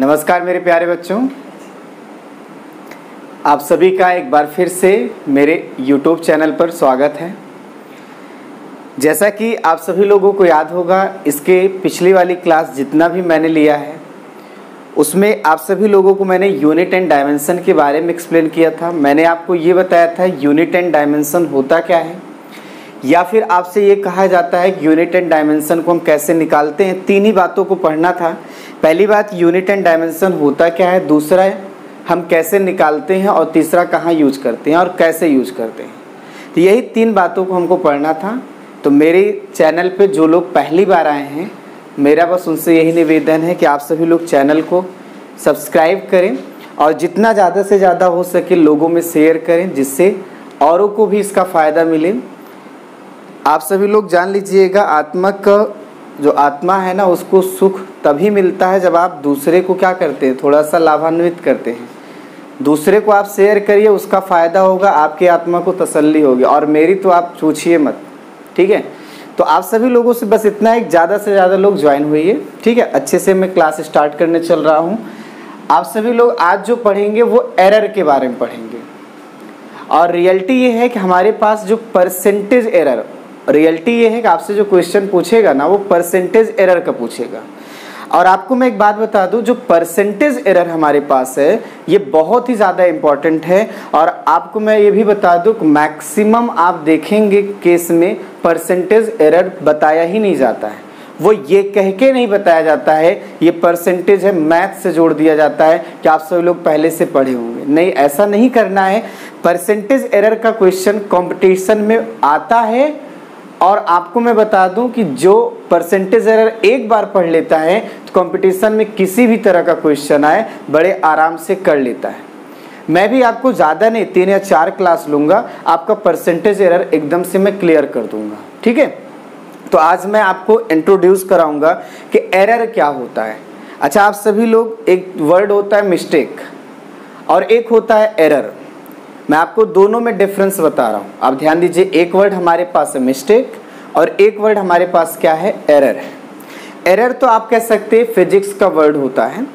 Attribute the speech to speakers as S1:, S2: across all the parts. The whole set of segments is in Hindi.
S1: नमस्कार मेरे प्यारे बच्चों, आप सभी का एक बार फिर से मेरे YouTube चैनल पर स्वागत है। जैसा कि आप सभी लोगों को याद होगा, इसके पिछली वाली क्लास जितना भी मैंने लिया है उसमें आप सभी लोगों को मैंने यूनिट एंड डायमेंशन के बारे में एक्सप्लेन किया था। मैंने आपको ये बताया था यूनिट एंड डायमेंशन होता क्या है, या फिर आपसे ये कहा जाता है कि यूनिट एंड डायमेंशन को हम कैसे निकालते हैं। तीन ही बातों को पढ़ना था। पहली बात, यूनिट एंड डायमेंशन होता क्या है, दूसरा है हम कैसे निकालते हैं, और तीसरा कहाँ यूज करते हैं और कैसे यूज करते हैं। तो यही तीन बातों को हमको पढ़ना था। तो मेरे चैनल पे जो लोग पहली बार आए हैं, मेरा बस उनसे यही निवेदन है कि आप सभी लोग चैनल को सब्सक्राइब करें और जितना ज़्यादा से ज़्यादा हो सके लोगों में शेयर करें, जिससे औरों को भी इसका फ़ायदा मिले। आप सभी लोग जान लीजिएगा, आत्मा का जो आत्मा है ना, उसको सुख तभी मिलता है जब आप दूसरे को क्या करते हैं, थोड़ा सा लाभान्वित करते हैं। दूसरे को आप शेयर करिए, उसका फ़ायदा होगा, आपकी आत्मा को तसल्ली होगी। और मेरी तो आप पूछिए मत, ठीक है। तो आप सभी लोगों से बस इतना है, ज़्यादा से ज़्यादा लोग ज्वाइन हुइए, ठीक है। अच्छे से मैं क्लास स्टार्ट करने चल रहा हूँ। आप सभी लोग आज जो पढ़ेंगे वो एरर के बारे में पढ़ेंगे। और रियलिटी ये है कि हमारे पास जो परसेंटेज एरर, रियलिटी ये है कि आपसे जो क्वेश्चन पूछेगा ना, वो परसेंटेज एरर का पूछेगा। और आपको मैं एक बात बता दूं, जो परसेंटेज एरर हमारे पास है ये बहुत ही ज़्यादा इम्पॉर्टेंट है। और आपको मैं ये भी बता दूं कि मैक्सिमम आप देखेंगे केस में परसेंटेज एरर बताया ही नहीं जाता है। वो ये कह के नहीं बताया जाता है ये परसेंटेज है, मैथ से जोड़ दिया जाता है कि आप सभी लोग पहले से पढ़े होंगे। नहीं, ऐसा नहीं करना है। परसेंटेज एरर का क्वेश्चन कॉम्पिटिशन में आता है। और आपको मैं बता दूं कि जो परसेंटेज एरर एक बार पढ़ लेता है तो कंपटीशन में किसी भी तरह का क्वेश्चन आए बड़े आराम से कर लेता है। मैं भी आपको ज़्यादा नहीं 3 या 4 क्लास लूँगा, आपका परसेंटेज एरर एकदम से मैं क्लियर कर दूँगा, ठीक है। तो आज मैं आपको इंट्रोड्यूस कराऊँगा कि एरर क्या होता है। अच्छा, आप सभी लोग, एक वर्ड होता है मिस्टेक और एक होता है एरर। मैं आपको दोनों में डिफरेंस बता रहा हूँ, आप ध्यान दीजिए। एक वर्ड हमारे पास है मिस्टेक और एक वर्ड हमारे पास क्या है, एरर है। एरर तो आप कह सकते हैं फिजिक्स का वर्ड होता है।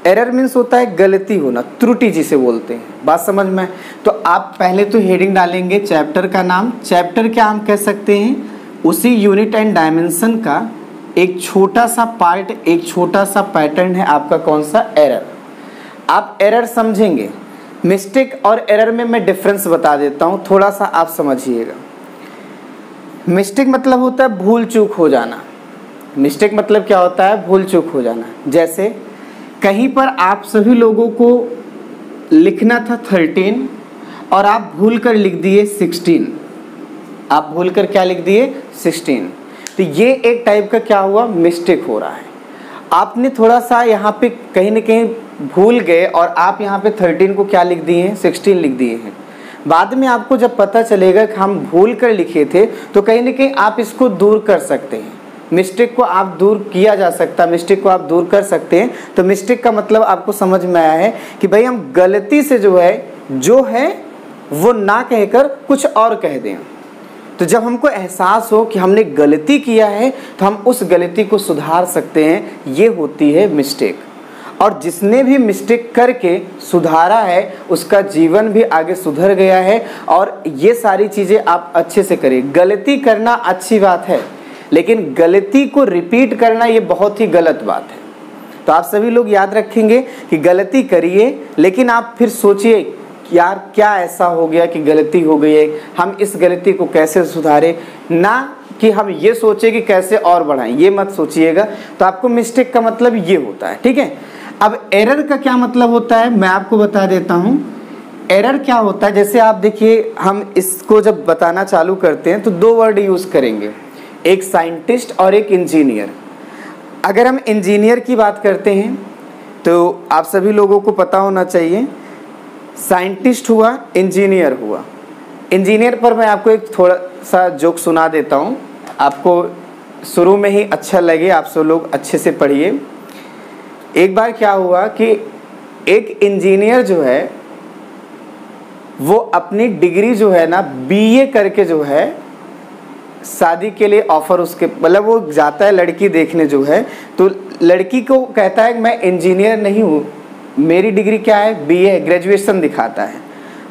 S1: एरर मीन्स होता है गलती होना, त्रुटि जिसे बोलते हैं। बात समझ में? तो आप पहले तो हेडिंग डालेंगे चैप्टर का नाम। चैप्टर क्या हम कह सकते हैं, उसी यूनिट एंड डायमेंशन का एक छोटा सा पार्ट, एक छोटा सा पैटर्न है आपका, कौन सा, एरर। आप एरर समझेंगे। मिस्टेक और एरर में मैं डिफरेंस बता देता हूँ, थोड़ा सा आप समझिएगा। मिस्टेक मतलब होता है भूल चूक हो जाना। मिस्टेक मतलब क्या होता है, भूल चूक हो जाना। जैसे कहीं पर आप सभी लोगों को लिखना था 13 और आप भूल कर लिख दिए 16। आप भूल कर क्या लिख दिए, 16। तो ये एक टाइप का क्या हुआ, मिस्टेक हो रहा है। आपने थोड़ा सा यहाँ पे कहीं ना कहीं भूल गए और आप यहाँ पे 13 को क्या लिख दिए हैं, 16 लिख दिए हैं। बाद में आपको जब पता चलेगा कि हम भूल कर लिखे थे, तो कहीं ना कहीं आप इसको दूर कर सकते हैं। मिस्टेक को आप दूर किया जा सकता है, मिस्टेक को आप दूर कर सकते हैं। तो मिस्टेक का मतलब आपको समझ में आया है कि भाई हम गलती से जो है वो ना कहकर कुछ और कह दें। तो जब हमको एहसास हो कि हमने गलती किया है तो हम उस गलती को सुधार सकते हैं, ये होती है मिस्टेक। और जिसने भी मिस्टेक करके सुधारा है उसका जीवन भी आगे सुधर गया है। और ये सारी चीज़ें आप अच्छे से करिए। गलती करना अच्छी बात है, लेकिन गलती को रिपीट करना ये बहुत ही गलत बात है। तो आप सभी लोग याद रखेंगे कि गलती करिए, लेकिन आप फिर सोचिए यार क्या ऐसा हो गया कि गलती हो गई है, हम इस गलती को कैसे सुधारें, ना कि हम ये सोचे कि कैसे और बढ़ाएं। ये मत सोचिएगा। तो आपको मिस्टेक का मतलब ये होता है, ठीक है। अब एरर का क्या मतलब होता है, मैं आपको बता देता हूँ। एरर क्या होता है, जैसे आप देखिए, हम इसको जब बताना चालू करते हैं तो 2 वर्ड यूज़ करेंगे, एक साइंटिस्ट और एक इंजीनियर। अगर हम इंजीनियर की बात करते हैं तो आप सभी लोगों को पता होना चाहिए, साइंटिस्ट हुआ, इंजीनियर हुआ। इंजीनियर पर मैं आपको एक थोड़ा सा जोक सुना देता हूँ, आपको शुरू में ही अच्छा लगे, आप सब लोग अच्छे से पढ़िए। एक बार क्या हुआ कि एक इंजीनियर जो है वो अपनी डिग्री जो है ना बीए करके जो है शादी के लिए ऑफर उसके, मतलब वो जाता है लड़की देखने जो है, तो लड़की को कहता है कि मैं इंजीनियर नहीं हूँ, मेरी डिग्री क्या है, बीए ग्रेजुएशन दिखाता है,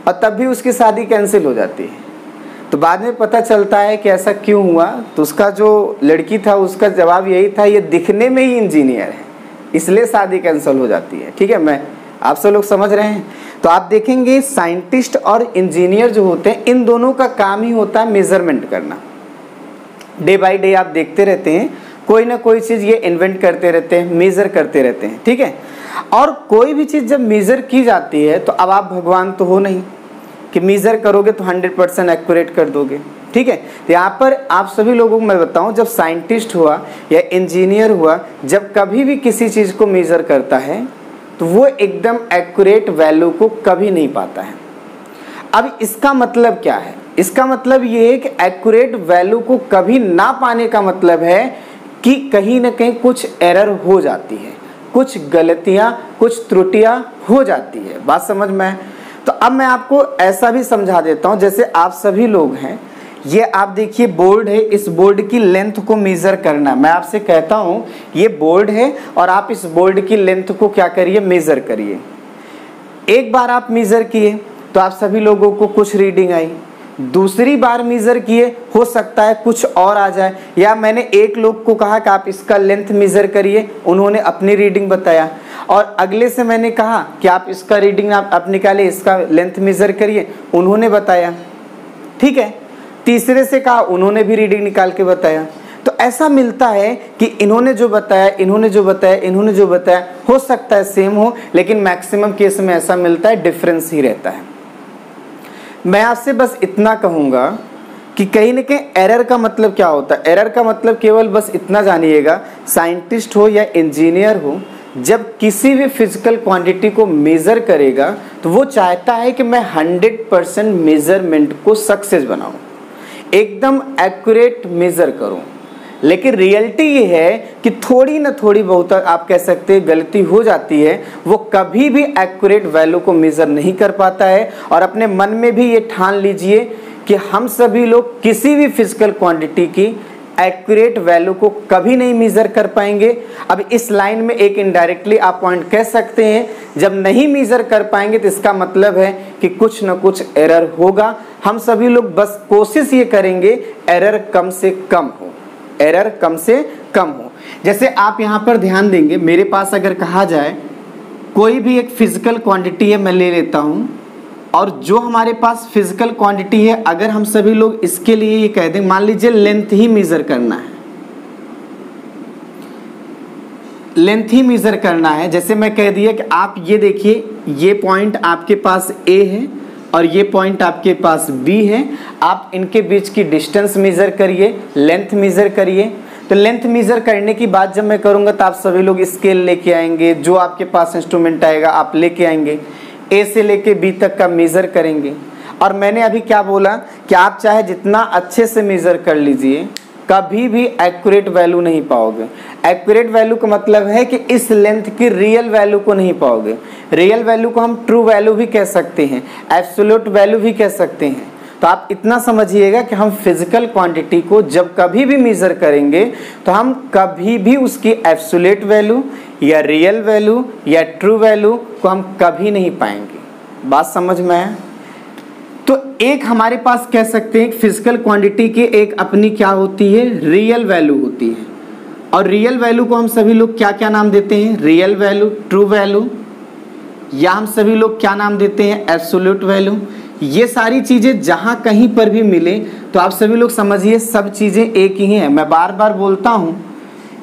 S1: और तब भी उसकी शादी कैंसिल हो जाती है। तो बाद में पता चलता है कि ऐसा क्यों हुआ, तो उसका जो लड़की था उसका जवाब यही था, ये दिखने में ही इंजीनियर है इसलिए शादी कैंसिल हो जाती है। ठीक है, मैं आप सब लोग समझ रहे हैं। तो आप देखेंगे साइंटिस्ट और इंजीनियर जो होते हैं, इन दोनों का काम ही होता है मेजरमेंट करना। डे बाय डे आप देखते रहते हैं, कोई ना कोई चीज़ ये इन्वेंट करते रहते हैं, मेज़र करते रहते हैं। ठीक है, और कोई भी चीज़ जब मेज़र की जाती है तो अब आप भगवान तो हो नहीं कि मेज़र करोगे तो 100% एक्यूरेट कर दोगे। ठीक है, तो यहाँ पर आप सभी लोगों को मैं बताऊँ, जब साइंटिस्ट हुआ या इंजीनियर हुआ, जब कभी भी किसी चीज़ को मेज़र करता है तो वो एकदम एक्यूरेट वैल्यू को कभी नहीं पाता है। अब इसका मतलब क्या है? इसका मतलब ये है कि एक्यूरेट वैल्यू को कभी ना पाने का मतलब है कि कहीं ना कहीं कुछ एरर हो जाती है, कुछ गलतियां, कुछ त्रुटियां हो जाती है। बात समझ में है? तो अब मैं आपको ऐसा भी समझा देता हूं, जैसे आप सभी लोग हैं, ये आप देखिए बोर्ड है, इस बोर्ड की लेंथ को मेज़र करना। मैं आपसे कहता हूं ये बोर्ड है और आप इस बोर्ड की लेंथ को क्या करिए, मेज़र करिए। एक बार आप मेज़र किए तो आप सभी लोगों को कुछ रीडिंग आई, दूसरी बार मेज़र किए हो सकता है कुछ और आ जाए, या मैंने एक लोग को कहा कि आप इसका लेंथ मेज़र करिए, उन्होंने अपनी रीडिंग बताया, और अगले से मैंने कहा कि आप इसका रीडिंग आप निकालिए, इसका लेंथ मेज़र करिए, उन्होंने बताया। ठीक है, तीसरे से कहा, उन्होंने भी रीडिंग निकाल के बताया। तो ऐसा मिलता है कि इन्होंने जो बताया, इन्होंने जो बताया, इन्होंने जो बताया, हो सकता है सेम हो, लेकिन मैक्सिमम केस में ऐसा मिलता है डिफरेंस ही रहता है। मैं आपसे बस इतना कहूँगा कि कहीं ना कहीं एरर का मतलब क्या होता है। एरर का मतलब केवल बस इतना जानिएगा, साइंटिस्ट हो या इंजीनियर हो, जब किसी भी फिजिकल क्वांटिटी को मेज़र करेगा तो वो चाहता है कि मैं 100% मेज़रमेंट को सक्सेस बनाऊं, एकदम एक्यूरेट मेज़र करूं। लेकिन रियलिटी ये है कि थोड़ी ना थोड़ी बहुत आप कह सकते हैं गलती हो जाती है, वो कभी भी एक्यूरेट वैल्यू को मेज़र नहीं कर पाता है। और अपने मन में भी ये ठान लीजिए कि हम सभी लोग किसी भी फिजिकल क्वांटिटी की एक्यूरेट वैल्यू को कभी नहीं मेज़र कर पाएंगे। अब इस लाइन में एक इनडायरेक्टली आप पॉइंट कह सकते हैं, जब नहीं मेज़र कर पाएंगे तो इसका मतलब है कि कुछ ना कुछ एरर होगा। हम सभी लोग बस कोशिश ये करेंगे एरर कम से कम हो, एरर कम से कम हो। जैसे आप यहाँ पर ध्यान देंगे, मेरे पास अगर कहा जाए कोई भी एक फिजिकल क्वांटिटी है, मैं ले लेता हूँ, और जो हमारे पास फिजिकल क्वांटिटी है, अगर हम सभी लोग इसके लिए ये कह दें, मान लीजिए लेंथ ही मेज़र करना है, लेंथ ही मेज़र करना है। जैसे मैं कह दिया कि आप ये देखिए, ये पॉइंट आपके पास ए है और ये पॉइंट आपके पास बी है, आप इनके बीच की डिस्टेंस मेज़र करिए, लेंथ मेज़र करिए। तो लेंथ मेज़र करने की बात जब मैं करूँगा तो आप सभी लोग स्केल लेके आएंगे, जो आपके पास इंस्ट्रूमेंट आएगा आप लेके आएंगे, ए से लेके बी तक का मेज़र करेंगे। और मैंने अभी क्या बोला कि आप चाहे जितना अच्छे से मेज़र कर लीजिए, कभी भी एक्यूरेट वैल्यू नहीं पाओगे। एक्यूरेट वैल्यू का मतलब है कि इस लेंथ की रियल वैल्यू को नहीं पाओगे। रियल वैल्यू को हम ट्रू वैल्यू भी कह सकते हैं, एब्सोल्यूट वैल्यू भी कह सकते हैं। तो आप इतना समझिएगा कि हम फिजिकल क्वांटिटी को जब कभी भी मेज़र करेंगे तो हम कभी भी उसकी एब्सोल्यूट वैल्यू या रियल वैल्यू या ट्रू वैल्यू को हम कभी नहीं पाएंगे। बात समझ में है? तो एक हमारे पास कह सकते हैं फिजिकल क्वांटिटी की एक अपनी क्या होती है, रियल वैल्यू होती है। और रियल वैल्यू को हम सभी लोग क्या क्या नाम देते हैं, रियल वैल्यू, ट्रू वैल्यू, या हम सभी लोग क्या नाम देते हैं, एब्सोल्यूट वैल्यू। ये सारी चीज़ें जहाँ कहीं पर भी मिले तो आप सभी लोग समझिए सब चीज़ें एक ही हैं। मैं बार बार बोलता हूँ,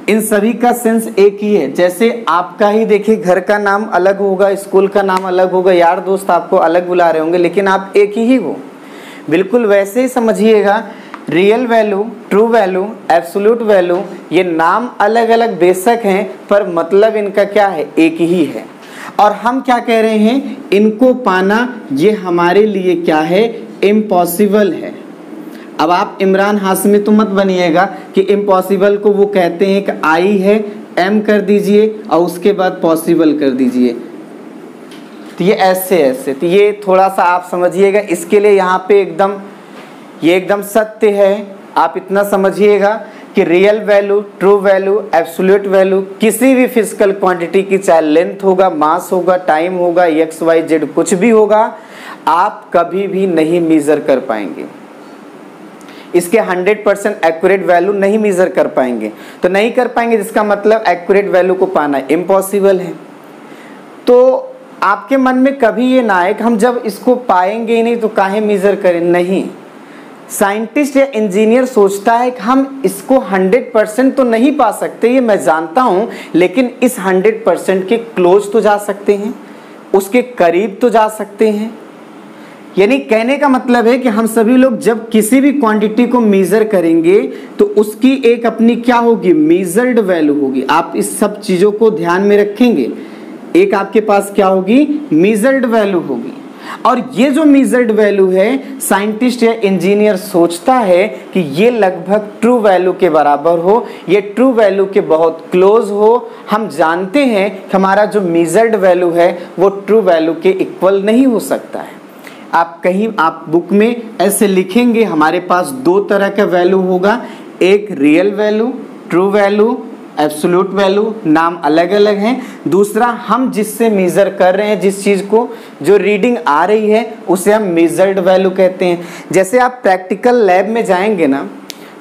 S1: इन सभी का सेंस एक ही है। जैसे आपका ही देखिए, घर का नाम अलग होगा, स्कूल का नाम अलग होगा, यार दोस्त आपको अलग बुला रहे होंगे, लेकिन आप एक ही हो। बिल्कुल वैसे ही समझिएगा, real value, true value, absolute value, ये नाम अलग अलग बेशक हैं पर मतलब इनका क्या है, एक ही है। और हम क्या कह रहे हैं, इनको पाना ये हमारे लिए क्या है, इम्पॉसिबल है। अब आप इमरान हाशमी तो मत बनिएगा कि इम्पॉसिबल को वो कहते हैं कि आई है एम कर दीजिए और उसके बाद पॉसिबल कर दीजिए, तो ये ऐसे तो ये थोड़ा सा आप समझिएगा। इसके लिए यहाँ पे ये एकदम सत्य है। आप इतना समझिएगा कि real value, true value, absolute value किसी भी फिजिकल क्वांटिटी की, चाहे लेंथ होगा, मास होगा, टाइम होगा, एक्स वाई जेड कुछ भी होगा, आप कभी भी नहीं मेजर कर पाएंगे। इसके 100% एक्यूरेट वैल्यू नहीं मेजर कर पाएंगे। तो नहीं कर पाएंगे जिसका मतलब एक्यूरेट वैल्यू को पाना इम्पॉसिबल है। तो आपके मन में कभी ये ना आए कि हम जब इसको पाएंगे ही नहीं तो काहे मेजर करें। नहीं, साइंटिस्ट या इंजीनियर सोचता है कि हम इसको 100% तो नहीं पा सकते, ये मैं जानता हूं, लेकिन इस 100% के क्लोज तो जा सकते हैं, उसके करीब तो जा सकते हैं। यानी कहने का मतलब है कि हम सभी लोग जब किसी भी क्वांटिटी को मेजर करेंगे तो उसकी एक अपनी क्या होगी, मेजर्ड वैल्यू होगी। आप इस सब चीजों को ध्यान में रखेंगे। एक आपके पास क्या होगी, मेजर्ड वैल्यू होगी। और ये जो मेजर्ड वैल्यू है, साइंटिस्ट या इंजीनियर सोचता है कि ये लगभग ट्रू वैल्यू के बराबर हो, ये ट्रू वैल्यू के बहुत क्लोज हो। हम जानते हैं कि हमारा जो मेजर्ड वैल्यू है वो ट्रू वैल्यू के इक्वल नहीं हो सकता है। आप बुक में ऐसे लिखेंगे, हमारे पास दो तरह का वैल्यू होगा, एक real value, true value, absolute value, नाम अलग अलग हैं। दूसरा, हम जिससे मेजर कर रहे हैं, जिस चीज को जो रीडिंग आ रही है उसे हम मेजर्ड वैल्यू कहते हैं। जैसे आप प्रैक्टिकल लैब में जाएंगे ना,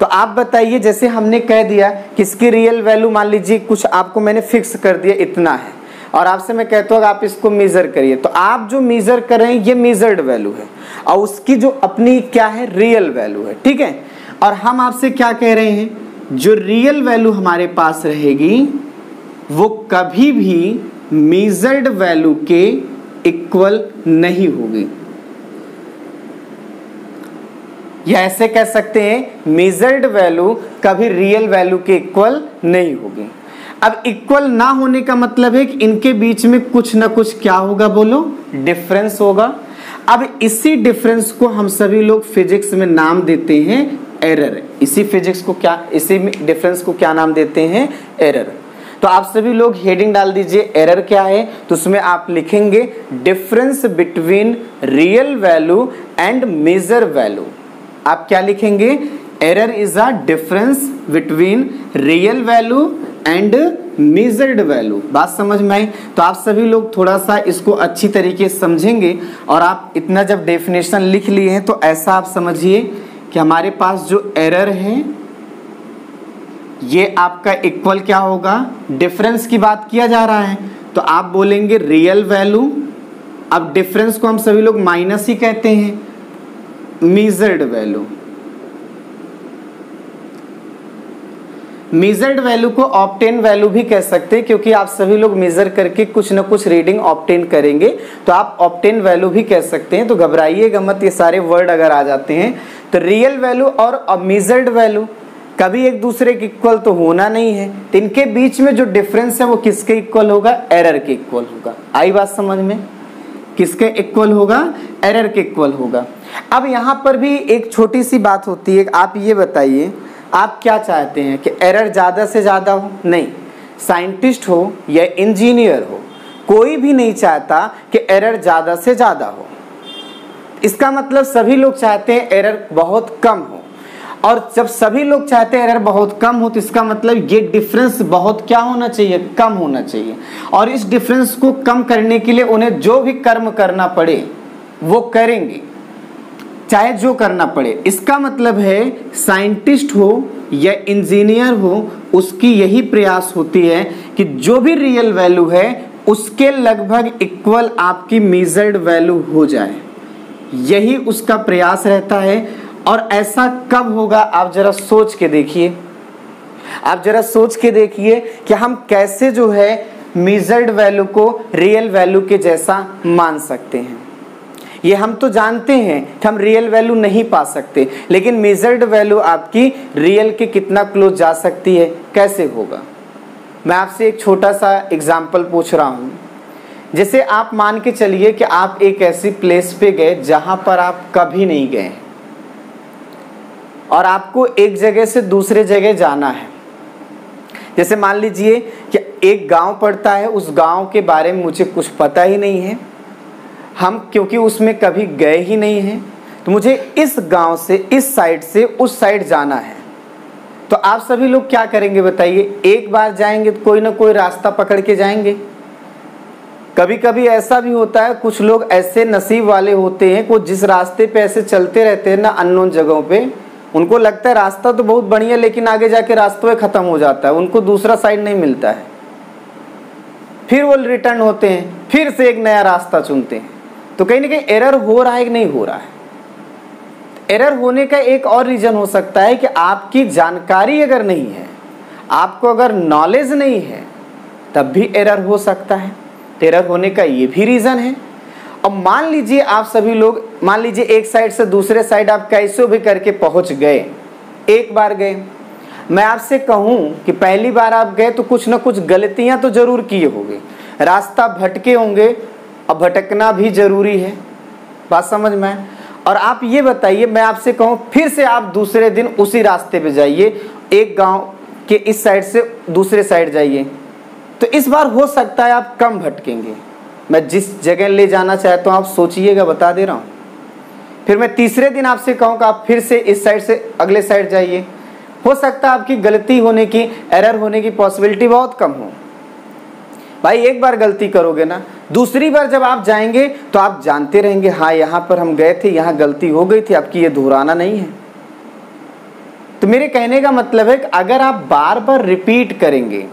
S1: तो आप बताइए, जैसे हमने कह दिया कि इसकी रियल वैल्यू मान लीजिए कुछ आपको मैंने फिक्स कर दिया इतना है, और आपसे मैं कहता हूँ आप इसको मेजर करिए, तो आप जो मेजर कर रहे हैं ये मेजर्ड वैल्यू है और उसकी जो अपनी क्या है, रियल वैल्यू है, ठीक है। और हम आपसे क्या कह रहे हैं, जो रियल वैल्यू हमारे पास रहेगी वो कभी भी मेजर्ड वैल्यू के इक्वल नहीं होगी। या ऐसे कह सकते हैं, मेजर्ड वैल्यू कभी रियल वैल्यू के इक्वल नहीं होगी। अब इक्वल ना होने का मतलब है कि इनके बीच में कुछ ना कुछ क्या होगा, बोलो, डिफरेंस होगा। अब इसी डिफरेंस को हम सभी लोग फिजिक्स में नाम देते हैं एरर। इसी डिफरेंस को क्या नाम देते हैं, एरर। तो आप सभी लोग हेडिंग डाल दीजिए एरर क्या है, तो उसमें आप लिखेंगे difference between real value and measure value. आप क्या लिखेंगे, error is a difference between real value and measured value. बात समझ में आई? तो आप सभी लोग थोड़ा सा इसको अच्छी तरीके से समझेंगे। और आप इतना जब डेफिनेशन लिख लिए हैं तो ऐसा आप समझिए कि हमारे पास जो एरर है ये आपका इक्वल क्या होगा, डिफरेंस की बात किया जा रहा है तो आप बोलेंगे रियल वैल्यू। अब डिफरेंस को हम सभी लोग माइनस ही कहते हैं, मेजर्ड वैल्यू। मेजर्ड वैल्यू को ऑब्टेन वैल्यू भी कह सकते हैं, क्योंकि आप सभी लोग मेजर करके कुछ ना कुछ रीडिंग ऑब्टेन करेंगे, तो आप ऑब्टेन वैल्यू भी कह सकते हैं। तो घबराइएगा मत, ये सारे वर्ड अगर आ जाते हैं तो रियल वैल्यू और मेजर्ड वैल्यू कभी एक दूसरे के इक्वल तो होना नहीं है, तो इनके बीच में जो डिफरेंस है वो किसके इक्वल होगा, एरर के इक्वल होगा। आई बात समझ में? किसके इक्वल होगा, एरर के इक्वल होगा। अब यहाँ पर भी एक छोटी सी बात होती है, आप ये बताइए आप क्या चाहते हैं कि एरर ज़्यादा से ज़्यादा हो? नहीं, साइंटिस्ट हो या इंजीनियर हो, कोई भी नहीं चाहता कि एरर ज़्यादा से ज़्यादा हो। इसका मतलब सभी लोग चाहते हैं एरर बहुत कम हो, और जब सभी लोग चाहते हैं एरर बहुत कम हो तो इसका मतलब ये डिफरेंस बहुत क्या होना चाहिए, कम होना चाहिए। और इस डिफरेंस को कम करने के लिए उन्हें जो भी कर्म करना पड़े वो करेंगे, चाहे जो करना पड़े। इसका मतलब है साइंटिस्ट हो या इंजीनियर हो, उसकी यही प्रयास होती है कि जो भी रियल वैल्यू है उसके लगभग इक्वल आपकी मेजर्ड वैल्यू हो जाए, यही उसका प्रयास रहता है। और ऐसा कब होगा, आप जरा सोच के देखिए, आप जरा सोच के देखिए कि हम कैसे जो है मेजर्ड वैल्यू को रियल वैल्यू के जैसा मान सकते हैं। ये हम तो जानते हैं कि हम रियल वैल्यू नहीं पा सकते, लेकिन मेजर्ड वैल्यू आपकी रियल के कितना क्लोज जा सकती है, कैसे होगा। मैं आपसे एक छोटा सा एग्जाम्पल पूछ रहा हूँ। जैसे आप मान के चलिए कि आप एक ऐसी प्लेस पे गए जहां पर आप कभी नहीं गए और आपको एक जगह से दूसरे जगह जाना है। जैसे मान लीजिए कि एक गांव पड़ता है, उस गांव के बारे में मुझे कुछ पता ही नहीं है, हम क्योंकि उसमें कभी गए ही नहीं हैं, तो मुझे इस गांव से इस साइड से उस साइड जाना है। तो आप सभी लोग क्या करेंगे बताइए? एक बार जाएंगे तो कोई ना कोई रास्ता पकड़ के जाएंगे। कभी कभी ऐसा भी होता है, कुछ लोग ऐसे नसीब वाले होते हैं, को जिस रास्ते पे ऐसे चलते रहते हैं ना अननोन जगहों पे, उनको लगता है रास्ता तो बहुत बढ़िया, लेकिन आगे जाके रास्ते में खत्म हो जाता है, उनको दूसरा साइड नहीं मिलता है। फिर वो रिटर्न होते हैं, फिर से एक नया रास्ता चुनते हैं। तो कहीं ना कहीं एरर हो रहा है कि नहीं हो रहा है? एरर होने का एक और रीजन हो सकता है कि आपकी जानकारी अगर नहीं है, आपको अगर नॉलेज नहीं है, तब भी एरर हो सकता है। एरर होने का ये भी रीजन है। अब मान लीजिए आप सभी लोग, मान लीजिए एक साइड से दूसरे साइड आप कैसे भी करके पहुंच गए, एक बार गए। मैं आपसे कहूं कि पहली बार आप गए तो कुछ ना कुछ गलतियां तो जरूर किए होंगे, रास्ता भटके होंगे, अब भटकना भी जरूरी है, बात समझ में आए? और आप ये बताइए, मैं आपसे कहूं फिर से आप दूसरे दिन उसी रास्ते पे जाइए, एक गांव के इस साइड से दूसरे साइड जाइए, तो इस बार हो सकता है आप कम भटकेंगे। मैं जिस जगह ले जाना चाहता हूं आप सोचिएगा, बता दे रहा हूं। फिर मैं तीसरे दिन आपसे कहूं कि आप फिर से इस साइड से अगले साइड जाइए, हो सकता है आपकी गलती होने की, एरर होने की पॉसिबिलिटी बहुत कम हो। भाई एक बार गलती करोगे ना, दूसरी बार जब आप जाएंगे तो आप जानते रहेंगे, हाँ यहाँ पर हम गए थे, यहाँ गलती हो गई थी, आपकी ये दोहराना नहीं है। तो मेरे कहने का मतलब है कि अगर आप बार बार रिपीट करेंगे,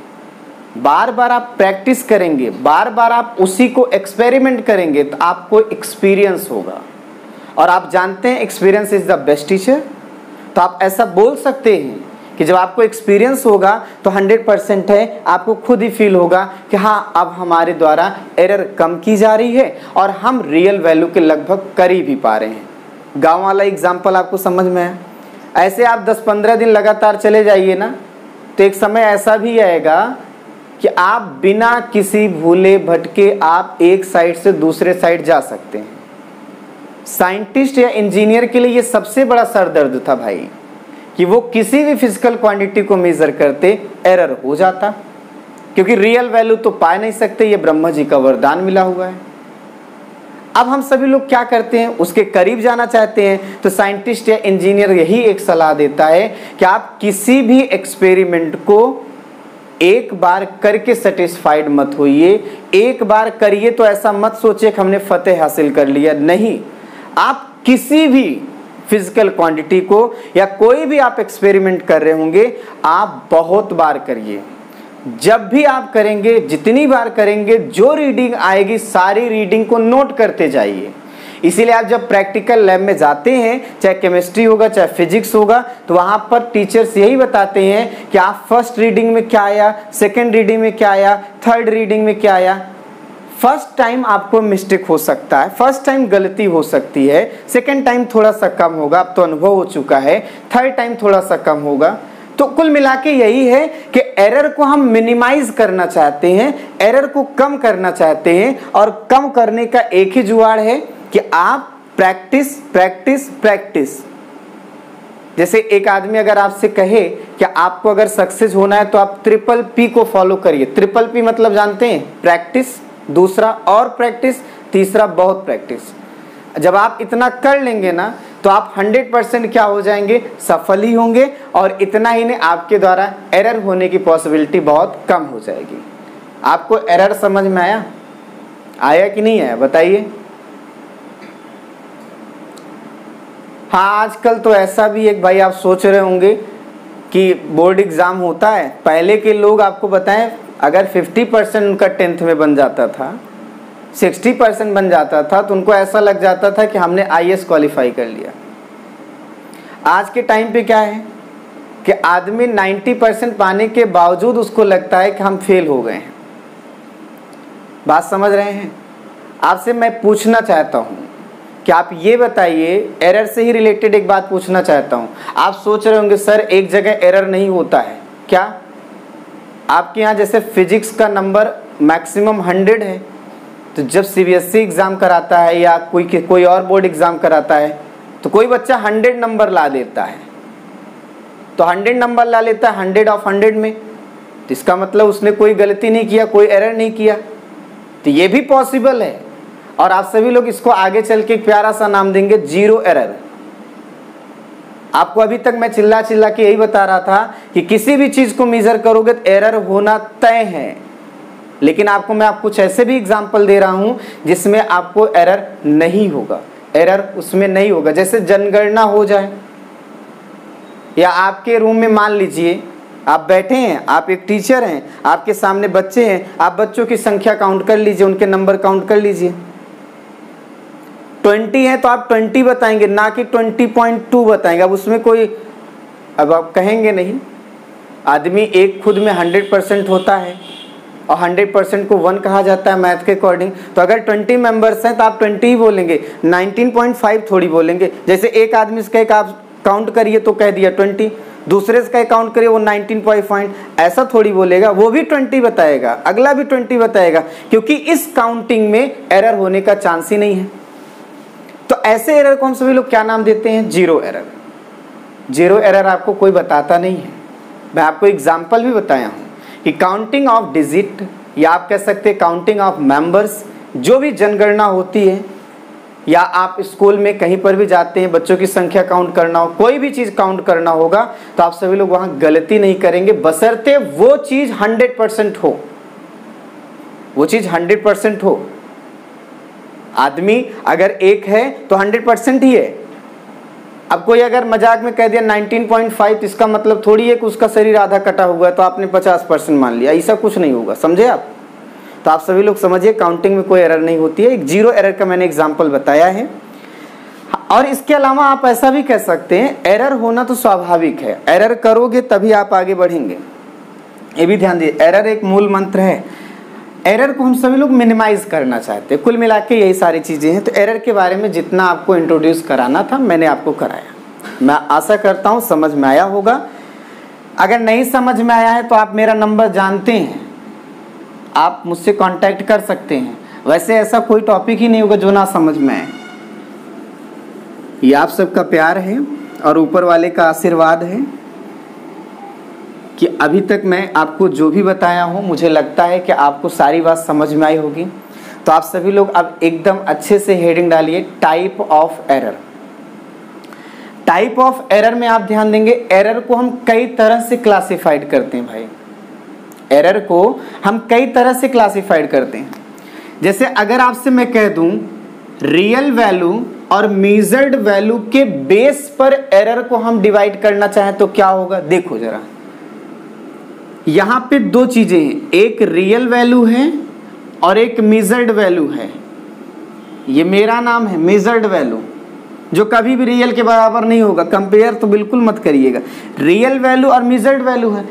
S1: बार बार आप प्रैक्टिस करेंगे, बार बार आप उसी को एक्सपेरिमेंट करेंगे, तो आपको एक्सपीरियंस होगा। और आप जानते हैं experience is the best teacher. तो आप ऐसा बोल सकते हैं कि जब आपको एक्सपीरियंस होगा तो 100% है, आपको खुद ही फील होगा कि हाँ अब हमारे द्वारा एरर कम की जा रही है और हम रियल वैल्यू के लगभग करीब ही पा रहे हैं। गांव वाला एग्जाम्पल आपको समझ में है? ऐसे आप 10-15 दिन लगातार चले जाइए ना, तो एक समय ऐसा भी आएगा कि आप बिना किसी भूले भटके आप एक साइड से दूसरे साइड जा सकते हैं। साइंटिस्ट या इंजीनियर के लिए ये सबसे बड़ा सरदर्द था भाई, कि वो किसी भी फिजिकल क्वांटिटी को मेजर करते एरर हो जाता, क्योंकि रियल वैल्यू तो पा नहीं सकते, ये ब्रह्मा जी का वरदान मिला हुआ है। अब हम सभी लोग क्या करते हैं, उसके करीब जाना चाहते हैं, तो साइंटिस्ट या इंजीनियर यही एक सलाह देता है कि आप किसी भी एक्सपेरिमेंट को एक बार करके सेटिस्फाइड मत होइए। एक बार करिए तो ऐसा मत सोचिए कि हमने फतेह हासिल कर लिया, नहीं। आप किसी भी फिजिकल क्वांटिटी को या कोई भी आप एक्सपेरिमेंट कर रहे होंगे, आप बहुत बार करिए। जब भी आप करेंगे, जितनी बार करेंगे, जो रीडिंग आएगी सारी रीडिंग को नोट करते जाइए। इसीलिए आप जब प्रैक्टिकल लैब में जाते हैं, चाहे केमिस्ट्री होगा चाहे फिजिक्स होगा, तो वहां पर टीचर्स यही बताते हैं कि आप फर्स्ट रीडिंग में क्या आया, सेकेंड रीडिंग में क्या आया, थर्ड रीडिंग में क्या आया। फर्स्ट टाइम आपको मिस्टेक हो सकता है, फर्स्ट टाइम गलती हो सकती है, सेकेंड टाइम थोड़ा सा कम होगा, अब तो अनुभव हो चुका है, थर्ड टाइम थोड़ा सा कम होगा। तो कुल मिला के यही है कि एरर को हम मिनिमाइज करना चाहते हैं, एरर को कम करना चाहते हैं, और कम करने का एक ही जुगाड़ है कि आप प्रैक्टिस प्रैक्टिस प्रैक्टिस। जैसे एक आदमी अगर आपसे कहे कि आपको अगर सक्सेस होना है तो आप PPP को फॉलो करिए। PPP मतलब जानते हैं? प्रैक्टिस, दूसरा और प्रैक्टिस, तीसरा बहुत प्रैक्टिस। जब आप इतना कर लेंगे ना तो आप 100% क्या हो जाएंगे, सफल ही होंगे, और इतना ही नहीं, आपके द्वारा एरर होने की पॉसिबिलिटी बहुत कम हो जाएगी। आपको एरर समझ में आया? आया कि नहीं आया बताइए? हाँ, आजकल तो ऐसा भी एक भाई आप सोच रहे होंगे कि बोर्ड एग्जाम होता है। पहले के लोग आपको बताएं, अगर 50% उनका 10th में बन जाता था, 60% बन जाता था, तो उनको ऐसा लग जाता था कि हमने IAS क्वालिफाई कर लिया। आज के टाइम पे क्या है कि आदमी 90% पाने के बावजूद उसको लगता है कि हम फेल हो गए हैं। बात समझ रहे हैं? आपसे मैं पूछना चाहता हूं कि आप ये बताइए, एरर से ही रिलेटेड एक बात पूछना चाहता हूं। आप सोच रहे होंगे सर एक जगह एरर नहीं होता है क्या? आपके यहाँ जैसे फिजिक्स का नंबर मैक्सिमम 100 है, तो जब CBSE एग्जाम कराता है या कोई और बोर्ड एग्जाम कराता है, तो कोई बच्चा 100 नंबर ला देता है, तो 100 नंबर ला लेता है 100 ऑफ 100 में, तो इसका मतलब उसने कोई गलती नहीं किया, कोई एरर नहीं किया। तो ये भी पॉसिबल है, और आप सभी लोग इसको आगे चल के एक प्यारा सा नाम देंगे, 0 एरर। आपको अभी तक मैं चिल्ला चिल्ला के यही बता रहा था कि किसी भी चीज को मेजर करोगे तो एरर होना तय है, लेकिन मैं आप कुछ ऐसे भी एग्जाम्पल दे रहा हूं जिसमें आपको एरर नहीं होगा, एरर उसमें नहीं होगा। जैसे जनगणना हो जाए, या आपके रूम में मान लीजिए आप बैठे हैं, आप एक टीचर हैं, आपके सामने बच्चे हैं, आप बच्चों की संख्या काउंट कर लीजिए, उनके नंबर काउंट कर लीजिए। 20 है तो आप 20 बताएंगे, ना कि 20.2 बताएंगे। अब उसमें कोई, अब आप कहेंगे नहीं, आदमी एक खुद में 100% होता है और 100% को 1 कहा जाता है मैथ के अकॉर्डिंग। तो अगर 20 मेंबर्स हैं तो आप 20 ही बोलेंगे, 19.5 थोड़ी बोलेंगे। जैसे एक आदमी से कहे कि आप काउंट करिए तो कह दिया 20, दूसरे से कहे काउंट करिए वो 19.5, ऐसा थोड़ी बोलेगा, वो भी 20 बताएगा, अगला भी 20 बताएगा, क्योंकि इस काउंटिंग में एरर होने का चांस ही नहीं है। तो ऐसे एरर को हम सभी लोग क्या नाम देते हैं? Zero error. जीरो एरर आपको कोई बताता नहीं है। मैं आपको एग्जाम्पल भी बताया हूं कि काउंटिंग ऑफ डिजिट, या आप कह सकते हैं काउंटिंग ऑफ मेंबर्स, जो भी जनगणना होती है, या आप स्कूल में कहीं पर भी जाते हैं, बच्चों की संख्या काउंट करना हो, कोई भी चीज काउंट करना होगा, तो आप सभी लोग वहां गलती नहीं करेंगे, बशर्ते वो चीज 100% हो, वो चीज 100% हो। आदमी अगर एक है तो 100% ही है। अब कोई अगर मजाक में कह दिया 19.5, तो इसका मतलब थोड़ी है कि उसका शरीर आधा कटा हुआ है तो आपने 50% मान लिया, ऐसा कुछ नहीं होगा, समझे आप? तो आप सभी लोग समझिए, काउंटिंग में कोई एरर नहीं होती है। एक जीरो एरर का मैंने एग्जांपल बताया है। और इसके अलावा आप ऐसा भी कह सकते हैं, एरर होना तो स्वाभाविक है, एरर करोगे तभी आप आगे बढ़ेंगे। ये भी ध्यान दीजिए, एरर एक मूल मंत्र है। एरर को हम सभी लोग मिनिमाइज करना चाहते हैं, कुल मिला के यही सारी चीजें हैं। तो एरर के बारे में जितना आपको इंट्रोड्यूस कराना था मैंने आपको कराया। मैं आशा करता हूं समझ में आया होगा। अगर नहीं समझ में आया है तो आप मेरा नंबर जानते हैं, आप मुझसे कांटेक्ट कर सकते हैं। वैसे ऐसा कोई टॉपिक ही नहीं होगा जो ना समझ में आए। ये आप सबका प्यार है और ऊपर वाले का आशीर्वाद है कि अभी तक मैं आपको जो भी बताया हूं, मुझे लगता है कि आपको सारी बात समझ में आई होगी। तो आप सभी लोग अब एकदम अच्छे से हेडिंग डालिए, type of error. Type of error में आप ध्यान देंगे, एरर को हम कई तरह से क्लासिफाइड करते हैं भाई। एरर को हम कई तरह से क्लासिफाइड करते हैं। जैसे अगर आपसे मैं कह दूं रियल वैल्यू और मेजर्ड वैल्यू के बेस पर एरर को हम डिवाइड करना चाहें तो क्या होगा? देखो जरा, यहां पे दो चीजें हैं, एक रियल वैल्यू है और एक मेजर्ड वैल्यू है। ये मेरा नाम है मेजर्ड वैल्यू, जो कभी भी रियल के बराबर नहीं होगा। कंपेयर तो बिल्कुल मत करिएगा। रियल वैल्यू और मेजर्ड वैल्यू है।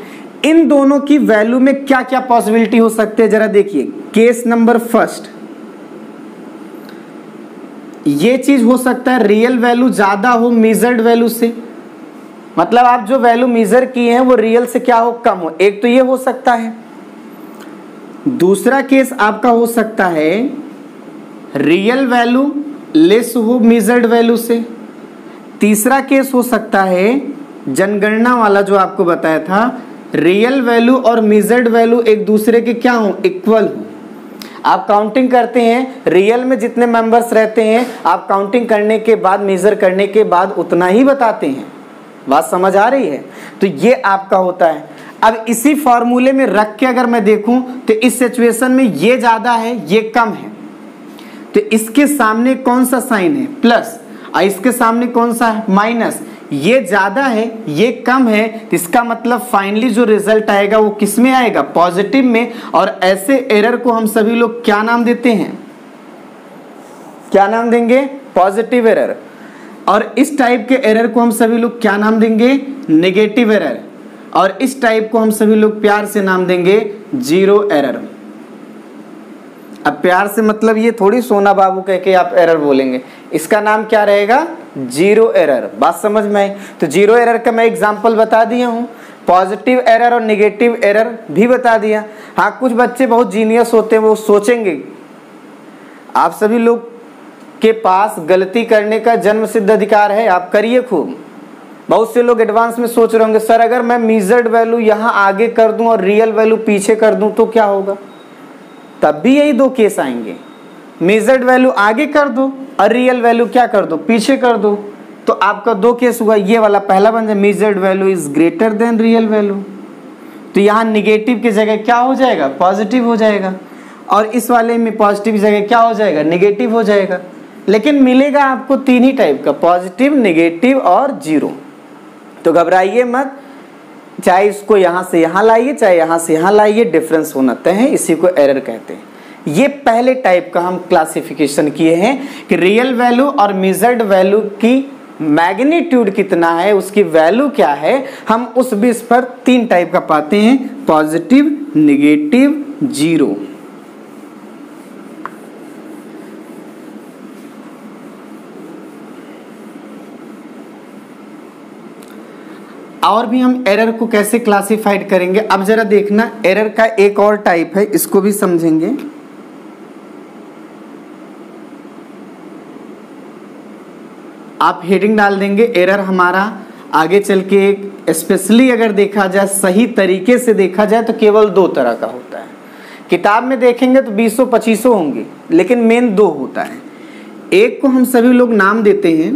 S1: इन दोनों की वैल्यू में क्या क्या पॉसिबिलिटी हो सकते हैं जरा देखिए। केस नंबर फर्स्ट, ये चीज हो सकता है रियल वैल्यू ज्यादा हो मेजर्ड वैल्यू से, मतलब आप जो वैल्यू मेजर किए हैं वो रियल से क्या हो? कम हो। एक तो ये हो सकता है। दूसरा केस आपका हो सकता है रियल वैल्यू लेस हो मेजर्ड वैल्यू से। तीसरा केस हो सकता है जनगणना वाला जो आपको बताया था, रियल वैल्यू और मेजर्ड वैल्यू एक दूसरे के क्या हो? इक्वल हो। आप काउंटिंग करते हैं, रियल में जितने मेंबर्स रहते हैं आप काउंटिंग करने के बाद, मेजर करने के बाद उतना ही बताते हैं। बात समझ आ रही है? तो ये आपका होता है। अब इसी फॉर्मूले में रख के अगर मैं देखूं तो इस सिचुएशन में ये ज्यादा है ये कम है, तो इसके सामने कौन सा साइन है? प्लस, और इसके सामने कौन सा है? माइनस। ये ज्यादा है ये कम है, तो इसका मतलब फाइनली जो रिजल्ट आएगा वो किस में आएगा? पॉजिटिव में। और ऐसे एरर को हम सभी लोग क्या नाम देते हैं? क्या नाम देंगे? Positive error. और इस टाइप के एरर को हम सभी लोग क्या नाम देंगे? Negative error. और इस टाइप को हम सभी लोग प्यार से नाम देंगे जीरो एरर। अब प्यार से मतलब ये थोड़ी सोना बाबू कह के आप एरर बोलेंगे, इसका नाम क्या रहेगा? Zero error. बात समझ में आई? तो जीरो एरर का मैं एग्जांपल बता दिया हूं, पॉजिटिव एरर और नेगेटिव एरर भी बता दिया। हाँ, कुछ बच्चे बहुत जीनियस होते हैं, वो सोचेंगे आप सभी लोग के पास गलती करने का जन्म सिद्ध अधिकार है, आप करिए खूब। बहुत से लोग एडवांस में सोच रहे होंगे सर अगर मैं मेजर्ड वैल्यू यहाँ आगे कर दूं और रियल वैल्यू पीछे कर दूं तो क्या होगा? तब भी यही दो केस आएंगे, मेजर्ड वैल्यू आगे कर दो और रियल वैल्यू क्या कर दो? पीछे कर दो। तो आपका दो केस हुआ, ये वाला पहला बन जाए measured value is greater then real value, तो यहाँ निगेटिव की जगह क्या हो जाएगा, पॉजिटिव हो जाएगा, और इस वाले में पॉजिटिव की जगह क्या हो जाएगा, निगेटिव हो जाएगा। लेकिन मिलेगा आपको तीन ही टाइप का, पॉजिटिव, निगेटिव और जीरो। तो घबराइए मत, चाहे इसको यहाँ से यहाँ लाइए चाहे यहाँ से यहाँ लाइए, डिफरेंस होना तय है, इसी को एरर कहते हैं। ये पहले टाइप का हम क्लासिफिकेशन किए हैं कि रियल वैल्यू और मेजर्ड वैल्यू की मैग्नीट्यूड कितना है, उसकी वैल्यू क्या है, हम उस बेस पर तीन टाइप का पाते हैं, पॉजिटिव, निगेटिव, जीरो। और भी हम एरर को कैसे क्लासिफाइड करेंगे, अब जरा देखना, एरर का एक और टाइप है, इसको भी समझेंगे। आप हेडिंग डाल देंगे एरर हमारा आगे चल के स्पेशली अगर देखा जाए, सही तरीके से देखा जाए तो केवल दो तरह का होता है। किताब में देखेंगे तो 20-25 होंगे, लेकिन मेन दो होता है। एक को हम सभी लोग नाम देते हैं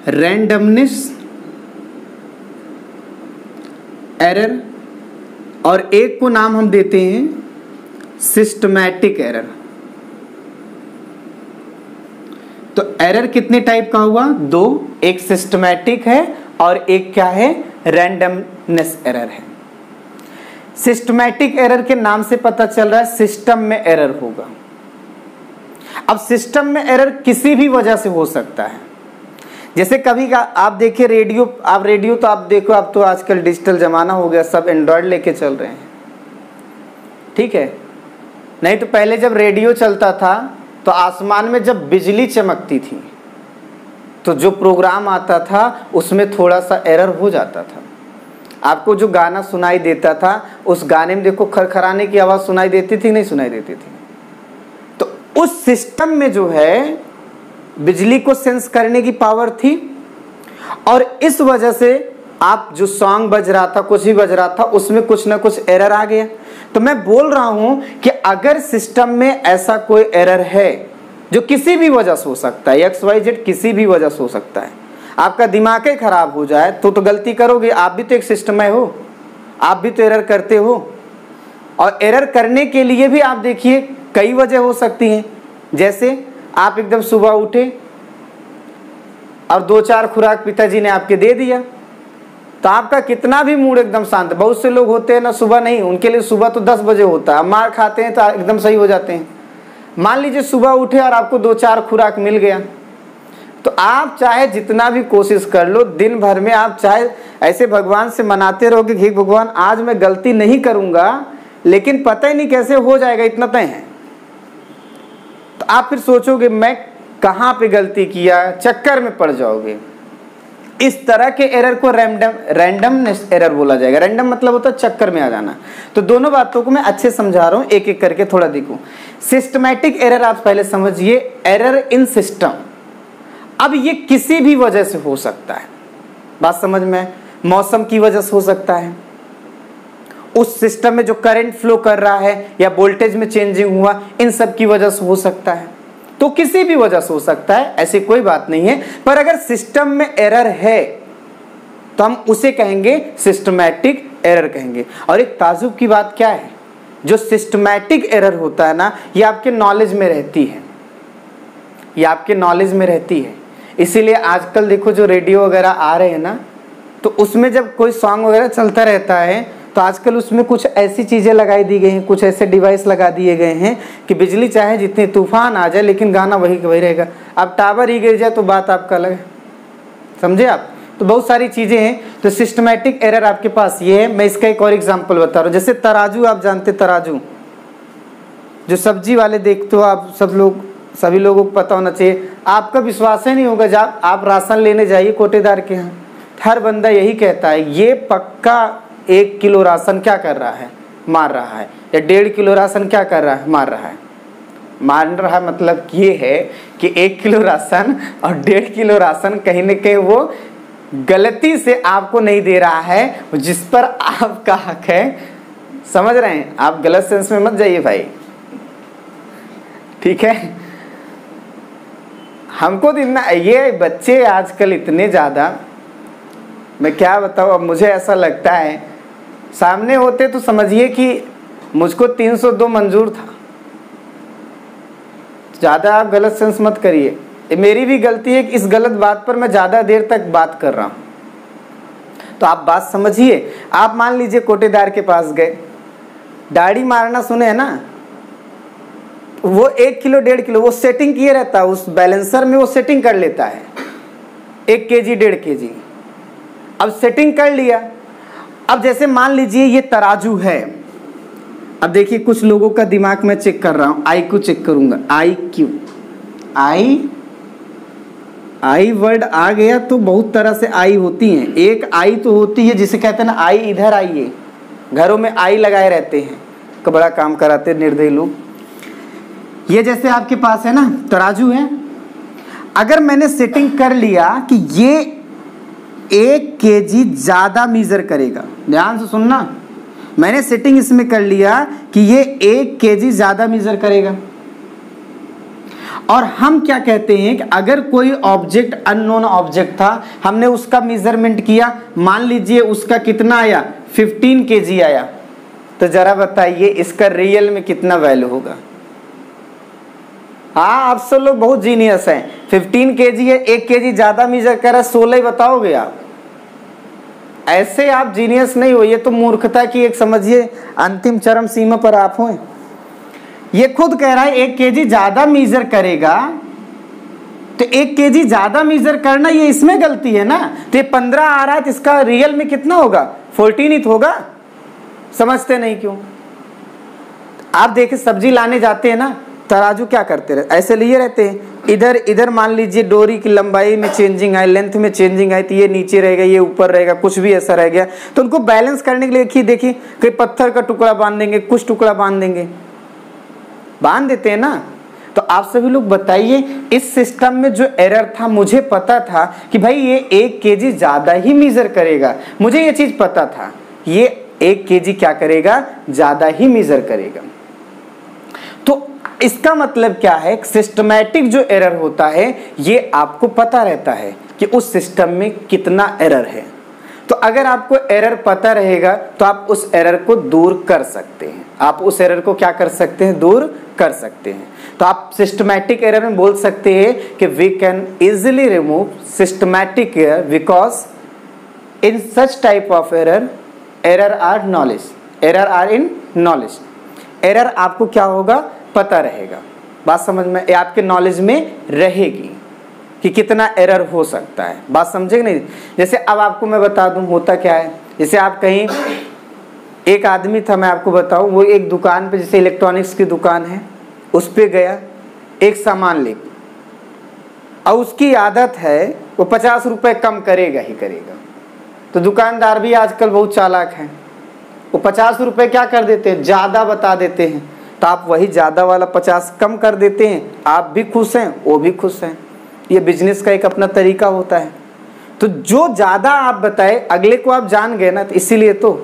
S1: रैंडमनेस एरर, और एक को नाम हम देते हैं सिस्टमैटिक एरर। तो एरर कितने टाइप का हुआ, दो, एक सिस्टमैटिक है और एक क्या है, रैंडमनेस एरर है। सिस्टमैटिक एरर के नाम से पता चल रहा है सिस्टम में एरर होगा। अब सिस्टम में एरर किसी भी वजह से हो सकता है, जैसे कभी का आप देखिए रेडियो, तो आप देखो, अब तो आजकल डिजिटल जमाना हो गया, सब एंड्रॉयड लेके चल रहे हैं, ठीक है। नहीं तो पहले जब रेडियो चलता था तो आसमान में जब बिजली चमकती थी तो जो प्रोग्राम आता था उसमें थोड़ा सा एरर हो जाता था। आपको जो गाना सुनाई देता था उस गाने में देखो खरखराने की आवाज़ सुनाई देती थी, नहीं सुनाई देती थी। तो उस सिस्टम में जो है बिजली को सेंस करने की पावर थी, और इस वजह से आप जो सॉन्ग बज रहा था, कुछ भी बज रहा था, उसमें कुछ ना कुछ एरर आ गया। तो मैं बोल रहा हूं कि अगर सिस्टम में ऐसा कोई एरर है जो किसी भी वजह से हो सकता है, XYZ किसी भी वजह से हो सकता है, आपका दिमाग ही खराब हो जाए तो गलती करोगे। आप भी तो एक सिस्टम में हो, आप भी तो एरर करते हो, और एरर करने के लिए भी आप देखिए कई वजह हो सकती हैं। जैसे आप एकदम सुबह उठे और 2-4 खुराक पिताजी ने आपके दे दिया, तो आपका कितना भी मूड एकदम शांत। बहुत से लोग होते हैं ना, सुबह नहीं, उनके लिए सुबह तो 10 बजे होता है, मार खाते हैं तो एकदम सही हो जाते हैं। मान लीजिए सुबह उठे और आपको 2-4 खुराक मिल गया, तो आप चाहे जितना भी कोशिश कर लो, दिन भर में आप चाहे ऐसे भगवान से मनाते रहोगे कि भगवान आज मैं गलती नहीं करूंगा, लेकिन पता ही नहीं कैसे हो जाएगा, इतना तय है। तो आप फिर सोचोगे मैं कहाँ पे गलती किया, चक्कर में पड़ जाओगे। इस तरह के एरर को रैंडमनेस एरर बोला जाएगा। रैंडम मतलब होता है चक्कर में आ जाना। तो दोनों बातों को मैं अच्छे समझा रहा हूँ, एक एक करके थोड़ा देखो। सिस्टमैटिक एरर आप पहले समझिए, एरर इन सिस्टम। अब ये किसी भी वजह से हो सकता है, बात समझ में, मौसम की वजह से हो सकता है, उस सिस्टम में जो करंट फ्लो कर रहा है या वोल्टेज में चेंजिंग हुआ, इन सब की वजह से हो सकता है। तो किसी भी वजह से हो सकता है, ऐसी कोई बात नहीं है। पर अगर सिस्टम में एरर है तो हम उसे कहेंगे सिस्टमैटिक एरर कहेंगे। और एक ताजुब की बात क्या है, जो सिस्टमैटिक एरर होता है ना, ये आपके नॉलेज में रहती है, ये आपके नॉलेज में रहती है। इसीलिए आजकल देखो जो रेडियो वगैरह आ रहे हैं ना, तो उसमें जब कोई सॉन्ग वगैरह चलता रहता है तो आजकल उसमें कुछ ऐसी चीज़ें लगाई दी गई हैं, कुछ ऐसे डिवाइस लगा दिए गए हैं कि बिजली चाहे जितने तूफान आ जाए लेकिन गाना वही वही रहेगा। अब टावर ही गिर जाए तो बात आपका अलग है, समझे आप। तो बहुत सारी चीज़ें हैं। तो सिस्टमैटिक एरर आपके पास ये है। मैं इसका एक और एग्जाम्पल बता रहा हूँ। जैसे तराजू, आप जानते तराजू, जो सब्जी वाले देखते हो आप, सभी लोगों को पता होना चाहिए। आपका विश्वास ही नहीं होगा, जब आप राशन लेने जाइए कोटेदार के यहाँ, हर बंदा यही कहता है ये पक्का 1 किलो राशन क्या कर रहा है, मार रहा है, या 1.5 किलो राशन क्या कर रहा है, मार रहा है। मार रहा है मतलब ये है कि 1 किलो राशन और 1.5 किलो राशन कहीं न कहीं वो गलती से आपको नहीं दे रहा है, जिस पर आपका हक है। समझ रहे हैं आप, गलत सेंस में मत जाइए भाई, ठीक है। हमको तो इतना, ये बच्चे आजकल इतने ज़्यादा, मैं क्या बताऊँ, अब मुझे ऐसा लगता है सामने होते तो समझिए कि मुझको 302 मंजूर था। ज़्यादा आप गलत सेंस मत करिए, मेरी भी गलती है कि इस गलत बात पर मैं ज़्यादा देर तक बात कर रहा हूँ। तो आप बात समझिए। आप मान लीजिए कोटेदार के पास गए, दाढ़ी मारना सुने है ना, वो 1 किलो 1.5 किलो वो सेटिंग किए रहता है, उस बैलेंसर में वो सेटिंग कर लेता है 1 केजी 1.5 केजी। अब सेटिंग कर लिया, अब जैसे मान लीजिए ये तराजू है। अब देखिए कुछ लोगों का दिमाग में चेक कर रहा हूँ, IQ चेक करूंगा, IQ आई वर्ड आ गया तो बहुत तरह से आई होती हैं। एक आई तो होती है जिसे कहते हैं ना, आई इधर आइए, घरों में आई लगाए रहते हैं, का बड़ा काम कराते निर्दयी लोग। ये जैसे आपके पास है ना तराजू है, अगर मैंने सेटिंग कर लिया कि ये 1 केजी ज्यादा मीजर करेगा, ध्यान से सुनना, मैंने सेटिंग इसमें कर लिया कि ये 1 केजी ज्यादा मीजर करेगा। और हम क्या कहते हैं कि अगर कोई ऑब्जेक्ट अननोन ऑब्जेक्ट था, हमने उसका मेजरमेंट किया, मान लीजिए उसका कितना आया 15 केजी आया, तो जरा बताइए इसका रियल में कितना वैल्यू होगा। हाँ, आप सब लोग बहुत जीनियस हैं। 15 केजी है, 1 केजी ज्यादा मेजर कर रहा है, 16 ही बताओगे आप। ऐसे आप जीनियस नहीं हो, ये तो मूर्खता की एक समझिए अंतिम चरम सीमा पर आप हो। ये खुद कह रहा है 1 केजी ज्यादा मीजर करेगा, तो 1 केजी ज्यादा मीजर करना ये इसमें गलती है ना। तो ये 15 आ रहा है, तो इसका रियल में कितना होगा 14 ही तो होगा। समझते नहीं क्यों? आप देखिए सब्जी लाने जाते हैं ना, तराजू क्या करते रहते, ऐसे लिए रहते हैं, इधर इधर मान लीजिए डोरी की लंबाई में चेंजिंग आई, लेंथ में चेंजिंग आई, तो ये नीचे रहेगा, ये ऊपर रहेगा, कुछ भी ऐसा रह गया, तो उनको बैलेंस करने के लिए देखिए कोई पत्थर का टुकड़ा बांध देंगे, कुछ टुकड़ा बांध देंगे, बांध देते हैं ना। तो आप सभी लोग बताइए, इस सिस्टम में जो एरर था, मुझे पता था कि भाई ये 1 केजी ज्यादा ही मेजर करेगा, मुझे ये चीज पता था, ये 1 केजी क्या करेगा, ज्यादा ही मेजर करेगा। तो इसका मतलब क्या है, सिस्टमैटिक जो एरर होता है ये आपको पता रहता है कि उस सिस्टम में कितना एरर है। तो अगर आपको एरर पता रहेगा तो आप उस एरर को दूर कर सकते हैं, आप उस एरर को क्या कर सकते हैं, दूर कर सकते हैं। तो आप सिस्टमैटिक एरर में बोल सकते हैं कि we can easily remove systematic error because in such type of error are knowledge, error are in knowledge. Error आपको क्या होगा, पता रहेगा, बात समझ में, आपके नॉलेज में रहेगी कि कितना एरर हो सकता है, बात समझे नहीं। जैसे अब आपको मैं बता दूं होता क्या है, जैसे आप कहीं, एक आदमी था, मैं आपको बताऊं, वो एक दुकान पे, जैसे इलेक्ट्रॉनिक्स की दुकान है, उस पे गया एक सामान ले, और उसकी आदत है वो 50 रुपए कम करेगा ही करेगा। तो दुकानदार भी आजकल बहुत चालाक है, वो 50 रुपए क्या कर देते हैं, ज्यादा बता देते हैं, तो आप वही ज्यादा वाला 50 कम कर देते हैं, आप भी खुश हैं, वो भी खुश हैं। ये बिजनेस का एक अपना तरीका होता है। तो जो ज्यादा आप बताए अगले को आप जान गए ना, तो इसीलिए तो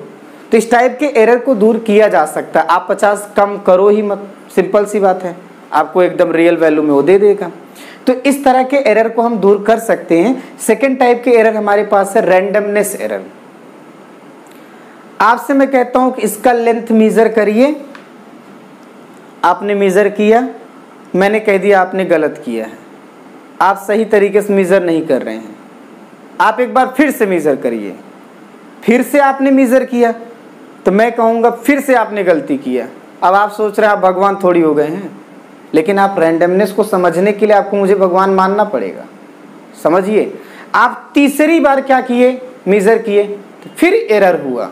S1: इस टाइप के एरर को दूर किया जा सकता है। आप 50 कम करो ही मत, सिंपल सी बात है, आपको एकदम रियल वैल्यू में वो दे देगा। तो इस तरह के एरर को हम दूर कर सकते हैं। सेकेंड टाइप के एरर हमारे पास है रैंडमनेस एरर। आपसे मैं कहता हूं कि इसका लेंथ मेजर करिए, आपने मेजर किया, मैंने कह दिया आपने गलत किया है, आप सही तरीके से मेजर नहीं कर रहे हैं, आप एक बार फिर से मेजर करिए, फिर से आपने मेजर किया, तो मैं कहूंगा फिर से आपने गलती किया। अब आप सोच रहे हैं आप भगवान थोड़ी हो गए हैं, लेकिन आप रैंडमनेस को समझने के लिए आपको मुझे भगवान मानना पड़ेगा। समझिए, आप तीसरी बार क्या किए, मेजर किए, तो फिर एरर हुआ,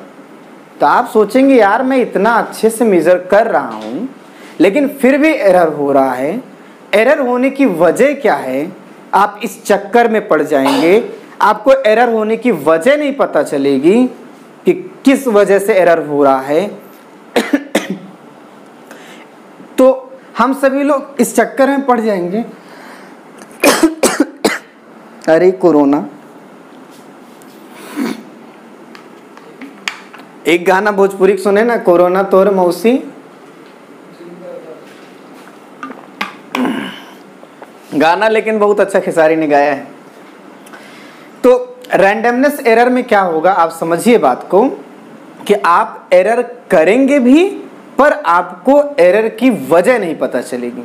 S1: तो आप सोचेंगे यार मैं इतना अच्छे से मेजर कर रहा हूं लेकिन फिर भी एरर हो रहा है, एरर होने की वजह क्या है, आप इस चक्कर में पड़ जाएंगे, आपको एरर होने की वजह नहीं पता चलेगी कि किस वजह से एरर हो रहा है। तो हम सभी लोग इस चक्कर में पड़ जाएंगे। अरे कोरोना, एक गाना भोजपुरी सुने ना, कोरोना तोर मौसी, गाना लेकिन बहुत अच्छा खेसारी ने गाया है। तो रैंडमनेस एरर में क्या होगा, आप समझिए बात को, कि आप एरर करेंगे भी पर आपको एरर की वजह नहीं पता चलेगी।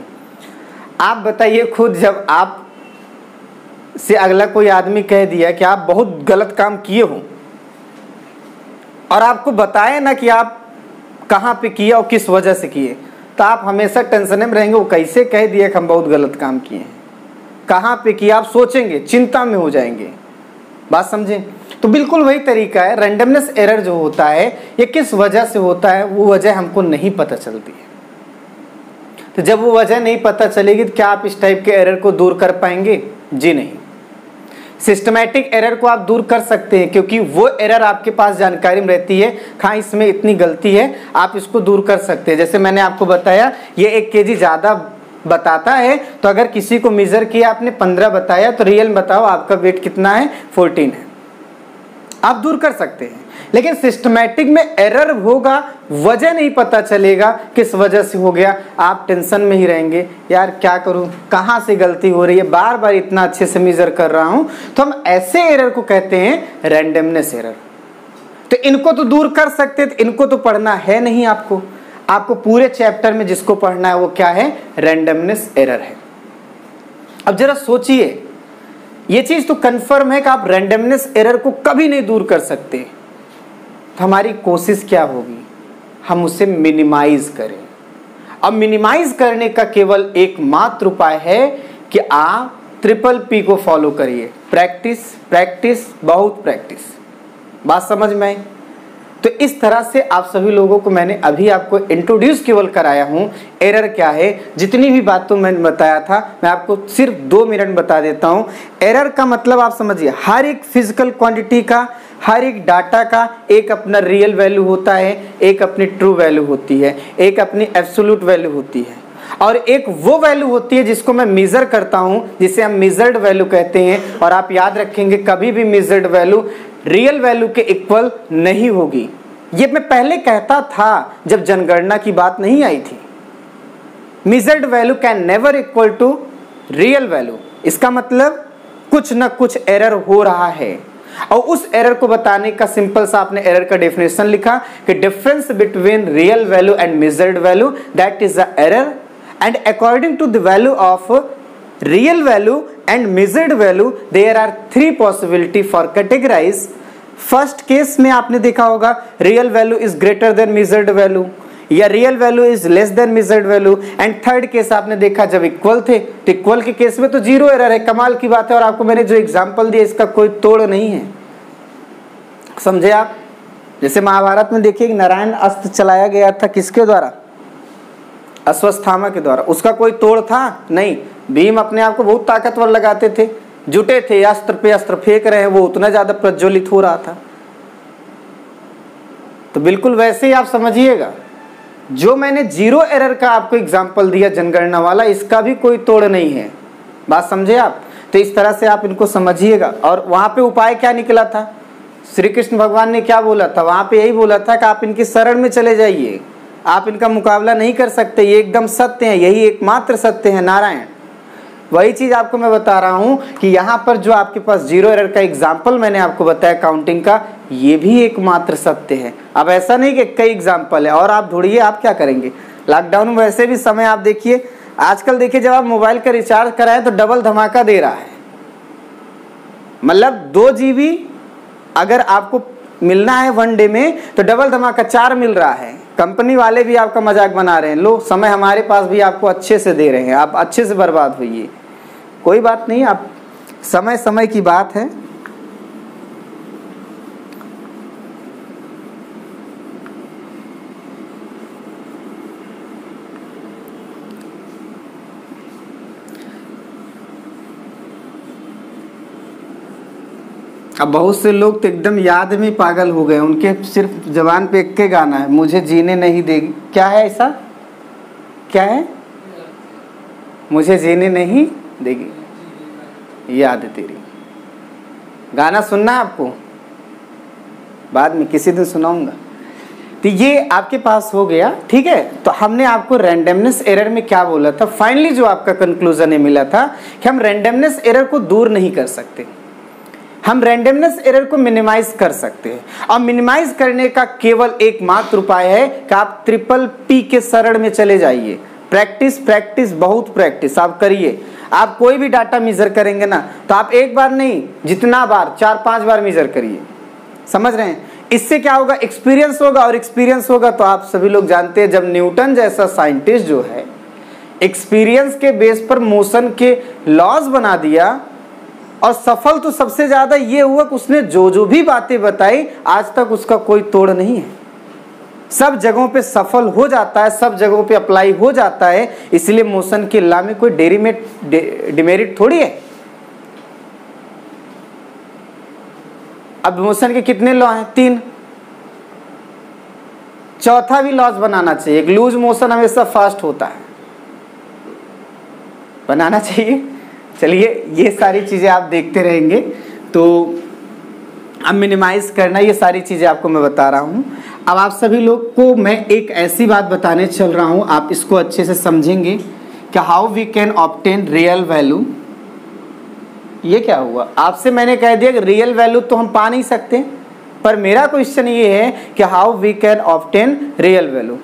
S1: आप बताइए खुद, जब आप से अगला कोई आदमी कह दिया कि आप बहुत गलत काम किए हो और आपको बताए ना कि आप कहाँ पे किए और किस वजह से किए, तो आप हमेशा टेंशन में रहेंगे। वो कैसे कह दिया कि हम बहुत गलत काम किए हैं, कहाँ पे किया, आप सोचेंगे, चिंता में हो जाएंगे। बात समझें? तो बिल्कुल वही तरीका है। रैंडमनेस एरर जो होता है ये किस वजह से होता है, वो वजह हमको नहीं पता चलती है। तो जब वो वजह नहीं पता चलेगी तो क्या आप इस टाइप के एरर को दूर कर पाएंगे? जी नहीं। सिस्टमैटिक एरर को आप दूर कर सकते हैं, क्योंकि वो एरर आपके पास जानकारी में रहती है, हाँ इसमें इतनी गलती है, आप इसको दूर कर सकते हैं। जैसे मैंने आपको बताया ये 1 kg ज़्यादा बताता है, तो अगर किसी को मेजर किया आपने 15 बताया, तो रियल बताओ आपका वेट कितना है? 14 है। आप दूर कर सकते हैं। लेकिन सिस्टमैटिक में एरर होगा, वजह नहीं पता चलेगा किस वजह से हो गया, आप टेंशन में ही रहेंगे, यार क्या करूं, कहां से गलती हो रही है, बार बार इतना अच्छे से मेजर कर रहा हूं। तो हम ऐसे एरर को कहते हैं रैंडमनेस एरर। तो इनको तो दूर कर सकते थे, इनको तो पढ़ना है नहीं आपको। आपको पूरे चैप्टर में जिसको पढ़ना है वो क्या है? रैंडमनेस एरर है। अब जरा सोचिए, ये चीज तो कंफर्म है कि आप रैंडमनेस एरर को कभी नहीं दूर कर सकते। तो हमारी कोशिश क्या होगी? हम उसे मिनिमाइज करें। अब मिनिमाइज करने का केवल एकमात्र उपाय है कि आप PPP को फॉलो करिए। प्रैक्टिस, प्रैक्टिस, बहुत प्रैक्टिस। बात समझ में आई? तो इस तरह से आप सभी लोगों को मैंने अभी आपको इंट्रोड्यूस केवल कराया हूं एरर क्या है। जितनी भी बातों मैंने बताया था मैं आपको सिर्फ 2 मिनट बता देता हूं। एरर का मतलब आप समझिए, हर एक फिजिकल क्वांटिटी का, हर एक डाटा का एक अपना रियल वैल्यू होता है, एक अपनी ट्रू वैल्यू होती है, एक अपनी एब्सोल्यूट वैल्यू होती है, और एक वो वैल्यू होती है जिसको मैं मेजर करता हूं, जिसे हम मेजर्ड वैल्यू कहते हैं। और आप याद रखेंगे, कभी भी मेजर्ड वैल्यू रियल वैल्यू के इक्वल नहीं होगी। ये मैं पहले कहता था जब जनगणना की बात नहीं आई थी। Measured value can never equal to real value. इसका मतलब कुछ ना कुछ एरर हो रहा है, और उस एरर को बताने का सिंपल सा आपने एरर का डेफिनेशन लिखा कि difference between real value and measured value, that is the error, and according to the value of real value and measured value there are 3 possibility for categorize. First case में आपने देखा होगा real value is greater than measured value, या real value is less than measured value. And third case आपने देखा जब इक्वल थे, तो इक्वल के केस में तो 0 एरर है। कमाल की बात है। और आपको मैंने जो एग्जांपल दिया इसका कोई तोड़ नहीं है, समझे आप? जैसे महाभारत में देखिए नारायण अस्त्र चलाया गया था, किसके द्वारा? अश्वत्थामा के द्वारा। उसका कोई तोड़ था? नहीं। भीम अपने आप को बहुत ताकतवर लगाते थे, जुटे थे, अस्त्र पे अस्त्र फेंक रहे हैं, वो उतना ज्यादा प्रज्वलित हो रहा था। तो बिल्कुल वैसे ही आप समझिएगा, जो मैंने 0 एरर का आपको एग्जांपल दिया जनगणना वाला, इसका भी कोई तोड़ नहीं है। बात समझे आप? तो इस तरह से आप इनको समझिएगा। और वहां पे उपाय क्या निकला था? श्री कृष्ण भगवान ने क्या बोला था? वहां पे यही बोला था कि आप इनकी शरण में चले जाइए, आप इनका मुकाबला नहीं कर सकते, ये एकदम सत्य है, यही एकमात्र सत्य है, नारायण। वही चीज आपको मैं बता रहा हूं कि यहाँ पर जो आपके पास 0 एरर का एग्जाम्पल मैंने आपको बताया काउंटिंग का, ये भी एकमात्र सत्य है। अब ऐसा नहीं कि कई एग्जाम्पल है और आप ढूंढिए, आप क्या करेंगे? लॉकडाउन में वैसे भी समय आप देखिए, आजकल देखिए जब आप मोबाइल का रिचार्ज कराएं तो डबल धमाका दे रहा है। मतलब 2 GB अगर आपको मिलना है 1 डे में, तो डबल धमाका 4 मिल रहा है। कंपनी वाले भी आपका मजाक बना रहे हैं, लो समय हमारे पास भी आपको अच्छे से दे रहे हैं, आप अच्छे से बर्बाद होइए। कोई बात नहीं, आप समय समय की बात है। अब बहुत से लोग तो एकदम याद में पागल हो गए, उनके सिर्फ जबान पे एक के गाना है, मुझे जीने नहीं देगी। क्या है ऐसा? क्या है? मुझे जीने नहीं देगी याद तेरी। गाना सुनना है आपको? बाद में किसी दिन सुनाऊंगा। तो ये आपके पास हो गया, ठीक है। तो हमने आपको रैंडमनेस एरर में क्या बोला था, फाइनली जो आपका कंक्लूजन ये मिला था कि हम रैंडमनेस एरर को दूर नहीं कर सकते, हम रैंडमनेस एरर को मिनिमाइज कर सकते हैं। और मिनिमाइज करने का केवल एकमात्र उपाय है कि आप P के शरण में चले जाइए। प्रैक्टिस प्रैक्टिस बहुत प्रैक्टिस आप करिए। आप कोई भी डाटा मेजर करेंगे ना तो आप एक बार नहीं, जितना बार, 4-5 बार मेजर करिए। समझ रहे हैं? इससे क्या होगा, एक्सपीरियंस होगा, और एक्सपीरियंस होगा तो आप सभी लोग जानते हैं जब न्यूटन जैसा साइंटिस्ट जो है एक्सपीरियंस के बेस पर मोशन के लॉज बना दिया, और सफल तो सबसे ज्यादा ये हुआ कि उसने जो जो भी बातें बताई आज तक उसका कोई तोड़ नहीं है, सब जगहों पे सफल हो जाता है, सब जगहों पे अप्लाई हो जाता है। इसलिए मोशन के लॉ में कोई डिमेरिट थोड़ी है। अब मोशन के कितने लॉ हैं? 3। चौथा भी लॉज बनाना चाहिए। एक लूज मोशन हमेशा फास्ट होता है, बनाना चाहिए। चलिए ये सारी चीजें आप देखते रहेंगे। तो अब मिनिमाइज करना, ये सारी चीजें आपको मैं बता रहा हूं। अब आप सभी लोग को मैं एक ऐसी बात बताने चल रहा हूं, आप इसको अच्छे से समझेंगे कि how we can obtain real value. ये क्या हुआ, आपसे मैंने कह दिया कि रियल वैल्यू तो हम पा नहीं सकते, पर मेरा क्वेश्चन ये है कि how we can obtain real value.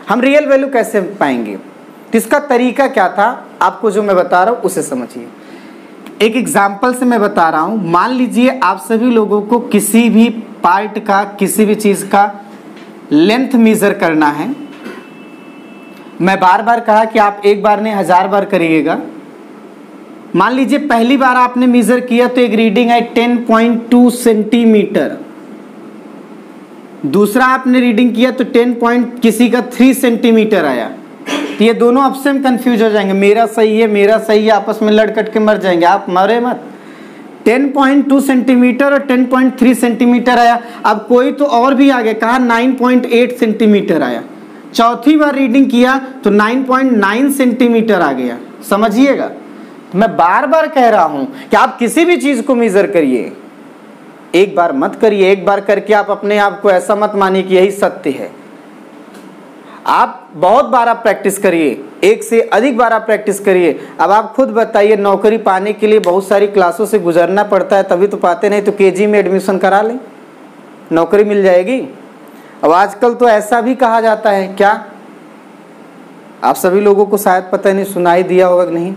S1: हम रियल वैल्यू कैसे पाएंगे, इसका तरीका क्या था, आपको जो मैं बता रहा हूं उसे समझिए। एक एग्जाम्पल से मैं बता रहा हूं। मान लीजिए आप सभी लोगों को किसी भी पार्ट का, किसी भी चीज का लेंथ मेजर करना है। मैं बार बार कहा कि आप एक बार नहीं 1000 बार करिएगा। मान लीजिए पहली बार आपने मेजर किया तो एक रीडिंग है 10.2 सेंटीमीटर, दूसरा आपने रीडिंग किया तो 10.3 सेंटीमीटर आया। तो ये दोनों आपसे हम कंफ्यूज हो जाएंगे, मेरा सही है मेरा सही है, आपस में लड़ कट के मर जाएंगे। आप मरे मत। 10.2 सेंटीमीटर और 10.3 सेंटीमीटर आया। अब कोई तो और भी आ गया, कहा 9.8 सेंटीमीटर आया। चौथी बार रीडिंग किया तो 9.9 सेंटीमीटर आ गया। समझिएगा, मैं बार बार कह रहा हूं कि आप किसी भी चीज को मेजर करिए, एक बार मत करिए। एक बार करके आप अपने आप को ऐसा मत मानिए कि यही सत्य है। आप बहुत बार आप प्रैक्टिस करिए, एक से अधिक बार आप प्रैक्टिस करिए। अब आप खुद बताइए, नौकरी पाने के लिए बहुत सारी क्लासों से गुजरना पड़ता है, तभी तो पाते, नहीं तो केजी में एडमिशन करा लें, नौकरी मिल जाएगी। अब आजकल तो ऐसा भी कहा जाता है, क्या आप सभी लोगों को शायद पता नहीं, सुनाई दिया होगा कि नहीं?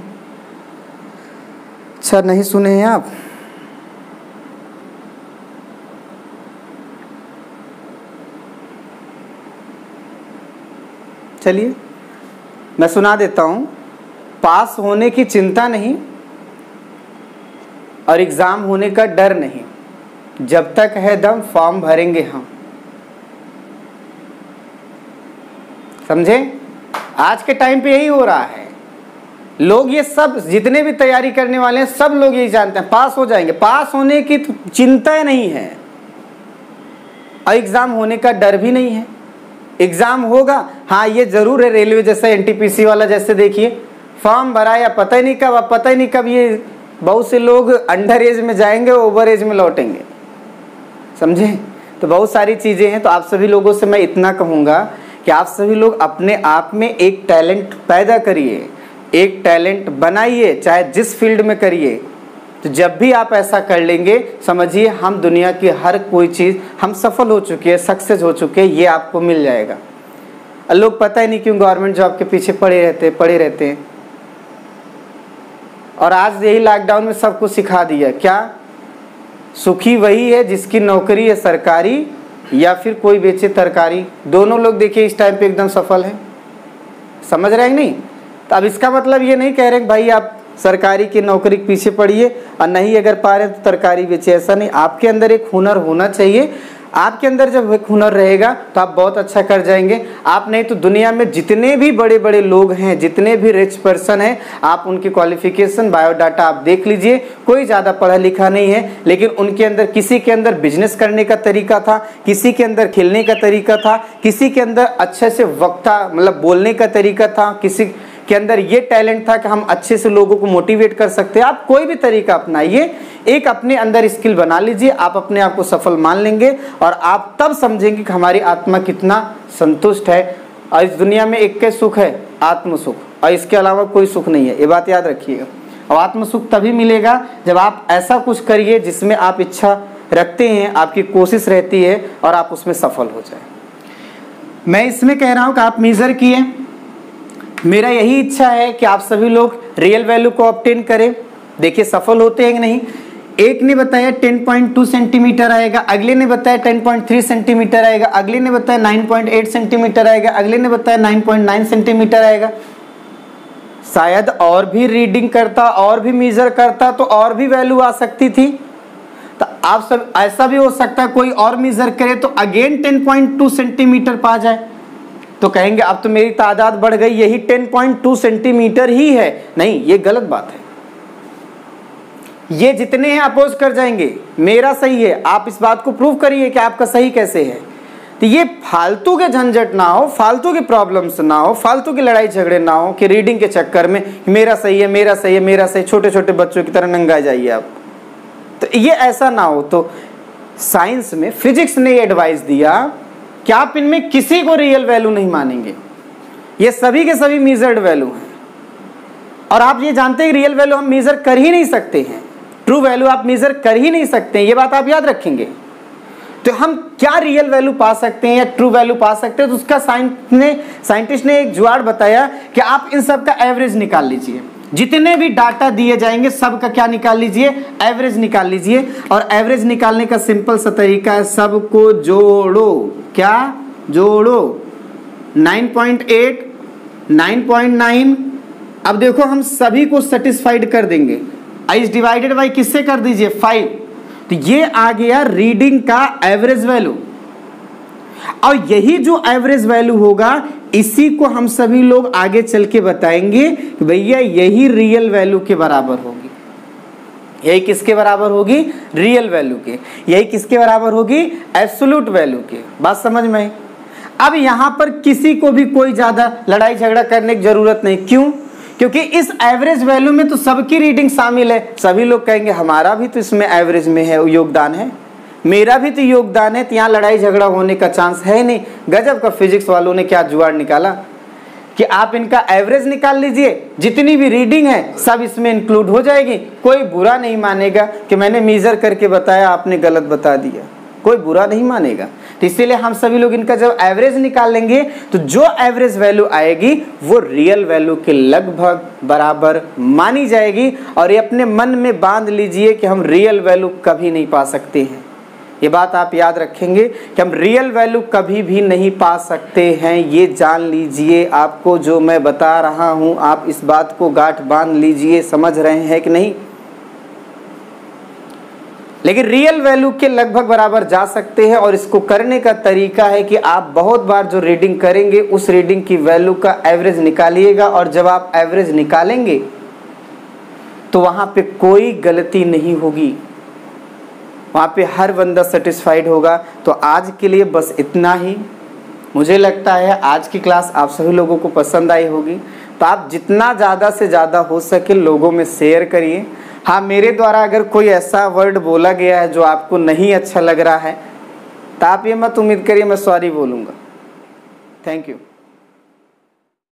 S1: अच्छा, नहीं सुने हैं आप? चलिए मैं सुना देता हूं। पास होने की चिंता नहीं और एग्जाम होने का डर नहीं, जब तक है दम फॉर्म भरेंगे हम। समझे? आज के टाइम पे यही हो रहा है। लोग ये सब जितने भी तैयारी करने वाले हैं सब लोग यही जानते हैं पास हो जाएंगे, पास होने की तो चिंता नहीं है और एग्जाम होने का डर भी नहीं है। एग्जाम होगा, हाँ ये जरूर है, रेलवे जैसा एनटीपीसी वाला जैसे देखिए फॉर्म भरा या पता ही नहीं कब, अब पता ही नहीं कब ये बहुत से लोग अंडर एज में जाएंगे, ओवर एज में लौटेंगे। समझे? तो बहुत सारी चीजें हैं। तो आप सभी लोगों से मैं इतना कहूंगा कि आप सभी लोग अपने आप में एक टैलेंट पैदा करिए, एक टैलेंट बनाइए, चाहे जिस फील्ड में करिए। तो जब भी आप ऐसा कर लेंगे, समझिए हम दुनिया की हर कोई चीज़ हम सफल हो चुके हैं, सक्सेस हो चुके हैं, ये आपको मिल जाएगा। लोग पता ही नहीं क्यों गवर्नमेंट जॉब के पीछे पड़े रहते हैं। और आज यही लॉकडाउन में सबको सिखा दिया, क्या सुखी वही है जिसकी नौकरी है सरकारी या फिर कोई बेचे तरकारी। दोनों लोग देखिए इस टाइम पे एकदम सफल हैं। समझ रहे हैं नहीं? तो अब इसका मतलब ये नहीं कह रहे कि भाई आप सरकारी की नौकरी के पीछे पड़िए और नहीं अगर पा रहे तो तरकारी बेचे, ऐसा नहीं। आपके अंदर एक हुनर होना चाहिए। आपके अंदर जब एक हुनर रहेगा तो आप बहुत अच्छा कर जाएंगे। आप नहीं तो दुनिया में जितने भी बड़े बड़े लोग हैं, जितने भी रिच पर्सन हैं, आप उनकी क्वालिफिकेशन बायोडाटा आप देख लीजिए, कोई ज़्यादा पढ़ा लिखा नहीं है, लेकिन उनके अंदर किसी के अंदर बिजनेस करने का तरीका था, किसी के अंदर खेलने का तरीका था, किसी के अंदर अच्छे से वक्ता मतलब बोलने का तरीका था, कि अंदर ये टैलेंट था कि हम अच्छे से लोगों को मोटिवेट कर सकते हैं। आप कोई भी तरीका अपनाइए, एक अपने अंदर स्किल बना लीजिए, आप अपने आप को सफल मान लेंगे और आप तब समझेंगे कि हमारी आत्मा कितना संतुष्ट है। और इस दुनिया में एक के सुख है, आत्म सुख, और इसके अलावा कोई सुख नहीं है, ये बात याद रखिएगा। और आत्म सुख तभी मिलेगा जब आप ऐसा कुछ करिए जिसमें आप इच्छा रखते हैं, आपकी कोशिश रहती है और आप उसमें सफल हो जाए। मैं इसमें कह रहा हूं कि आप मेजर किए, मेरा यही इच्छा है कि आप सभी लोग रियल वैल्यू को ऑब्टेन करें। देखिए सफल होते हैं कि नहीं। एक ने बताया 10.2 सेंटीमीटर आएगा, अगले ने बताया 10.3 सेंटीमीटर आएगा, अगले ने बताया 9.8 सेंटीमीटर आएगा, अगले ने बताया 9.9 सेंटीमीटर आएगा। शायद और भी रीडिंग करता, और भी मेजर करता तो और भी वैल्यू आ सकती थी। तो आप सब ऐसा भी हो सकता है कोई और मेजर करे तो अगेन 10.2 सेंटीमीटर पा जाए, तो कहेंगे अब तो मेरी तादाद बढ़ गई, यही 10.2 सेंटीमीटर ही है। नहीं, ये गलत बात है। ये जितने हैं अपोज कर जाएंगे, मेरा सही है, आप इस बात को प्रूव करिए कि आपका सही कैसे है। तो ये फालतू के झंझट ना हो, फालतू की प्रॉब्लम्स ना हो, फालतू की लड़ाई झगड़े ना हो कि रीडिंग के चक्कर में मेरा सही है, मेरा सही है, मेरा सही, छोटे छोटे बच्चों की तरह नंगा जाइए आप। तो ये ऐसा ना हो। तो साइंस में फिजिक्स ने एडवाइस दिया कि आप इनमें किसी को रियल वैल्यू नहीं मानेंगे, ये सभी के सभी मेजर्ड वैल्यू हैं। और आप ये जानते हैं रियल वैल्यू हम मेजर कर ही नहीं सकते हैं, ट्रू वैल्यू आप मेजर कर ही नहीं सकते हैं, ये बात आप याद रखेंगे। तो हम क्या रियल वैल्यू पा सकते हैं या ट्रू वैल्यू पा सकते हैं, तो उसका साइंटिस्ट ने एक जुगाड़ बताया कि आप इन सब का एवरेज निकाल लीजिए। जितने भी डाटा दिए जाएंगे सब का क्या निकाल लीजिए, एवरेज निकाल लीजिए। और एवरेज निकालने का सिंपल सा तरीका है, सबको जोड़ो। क्या जोड़ो? 9.8, 9.9। अब देखो हम सभी को सेटिस्फाइड कर देंगे। इस डिवाइडेड बाई किससे कर दीजिए? 5। तो ये आ गया रीडिंग का एवरेज वैल्यू। और यही जो एवरेज वैल्यू होगा इसी को हम सभी लोग आगे चल के बताएंगे कि भैया यही रियल वैल्यू के बराबर होगी। यही किसके बराबर होगी? रियल वैल्यू के। यही किसके बराबर होगी? एब्सोल्यूट वैल्यू के। बात समझ में आई? अब यहां पर किसी को भी कोई ज्यादा लड़ाई झगड़ा करने की जरूरत नहीं। क्यों? क्योंकि इस एवरेज वैल्यू में तो सबकी रीडिंग शामिल है। सभी लोग कहेंगे हमारा भी तो इसमें एवरेज में है, योगदान है, मेरा भी तो योगदान है, तो यहाँ लड़ाई झगड़ा होने का चांस है नहीं। गजब का फिजिक्स वालों ने क्या जुगाड़ निकाला कि आप इनका एवरेज निकाल लीजिए, जितनी भी रीडिंग है सब इसमें इंक्लूड हो जाएगी। कोई बुरा नहीं मानेगा कि मैंने मेजर करके बताया आपने गलत बता दिया, कोई बुरा नहीं मानेगा। तो इसीलिए हम सभी लोग इनका जब एवरेज निकाल लेंगे तो जो एवरेज वैल्यू आएगी वो रियल वैल्यू के लगभग बराबर मानी जाएगी। और ये अपने मन में बांध लीजिए कि हम रियल वैल्यू कभी नहीं पा सकते हैं। ये बात आप याद रखेंगे कि हम रियल वैल्यू कभी भी नहीं पा सकते हैं, ये जान लीजिए। आपको जो मैं बता रहा हूं आप इस बात को गांठ बांध लीजिए। समझ रहे हैं कि नहीं? लेकिन रियल वैल्यू के लगभग बराबर जा सकते हैं। और इसको करने का तरीका है कि आप बहुत बार जो रीडिंग करेंगे उस रीडिंग की वैल्यू का एवरेज निकालिएगा। और जब आप एवरेज निकालेंगे तो वहां पे कोई गलती नहीं होगी, वहाँ पे हर बंदा सेटिस्फाइड होगा। तो आज के लिए बस इतना ही। मुझे लगता है आज की क्लास आप सभी लोगों को पसंद आई होगी। तो आप जितना ज़्यादा से ज़्यादा हो सके लोगों में शेयर करिए। हाँ, मेरे द्वारा अगर कोई ऐसा वर्ड बोला गया है जो आपको नहीं अच्छा लग रहा है तो आप ये मत उम्मीद करिए मैं सॉरी बोलूँगा। Thank you.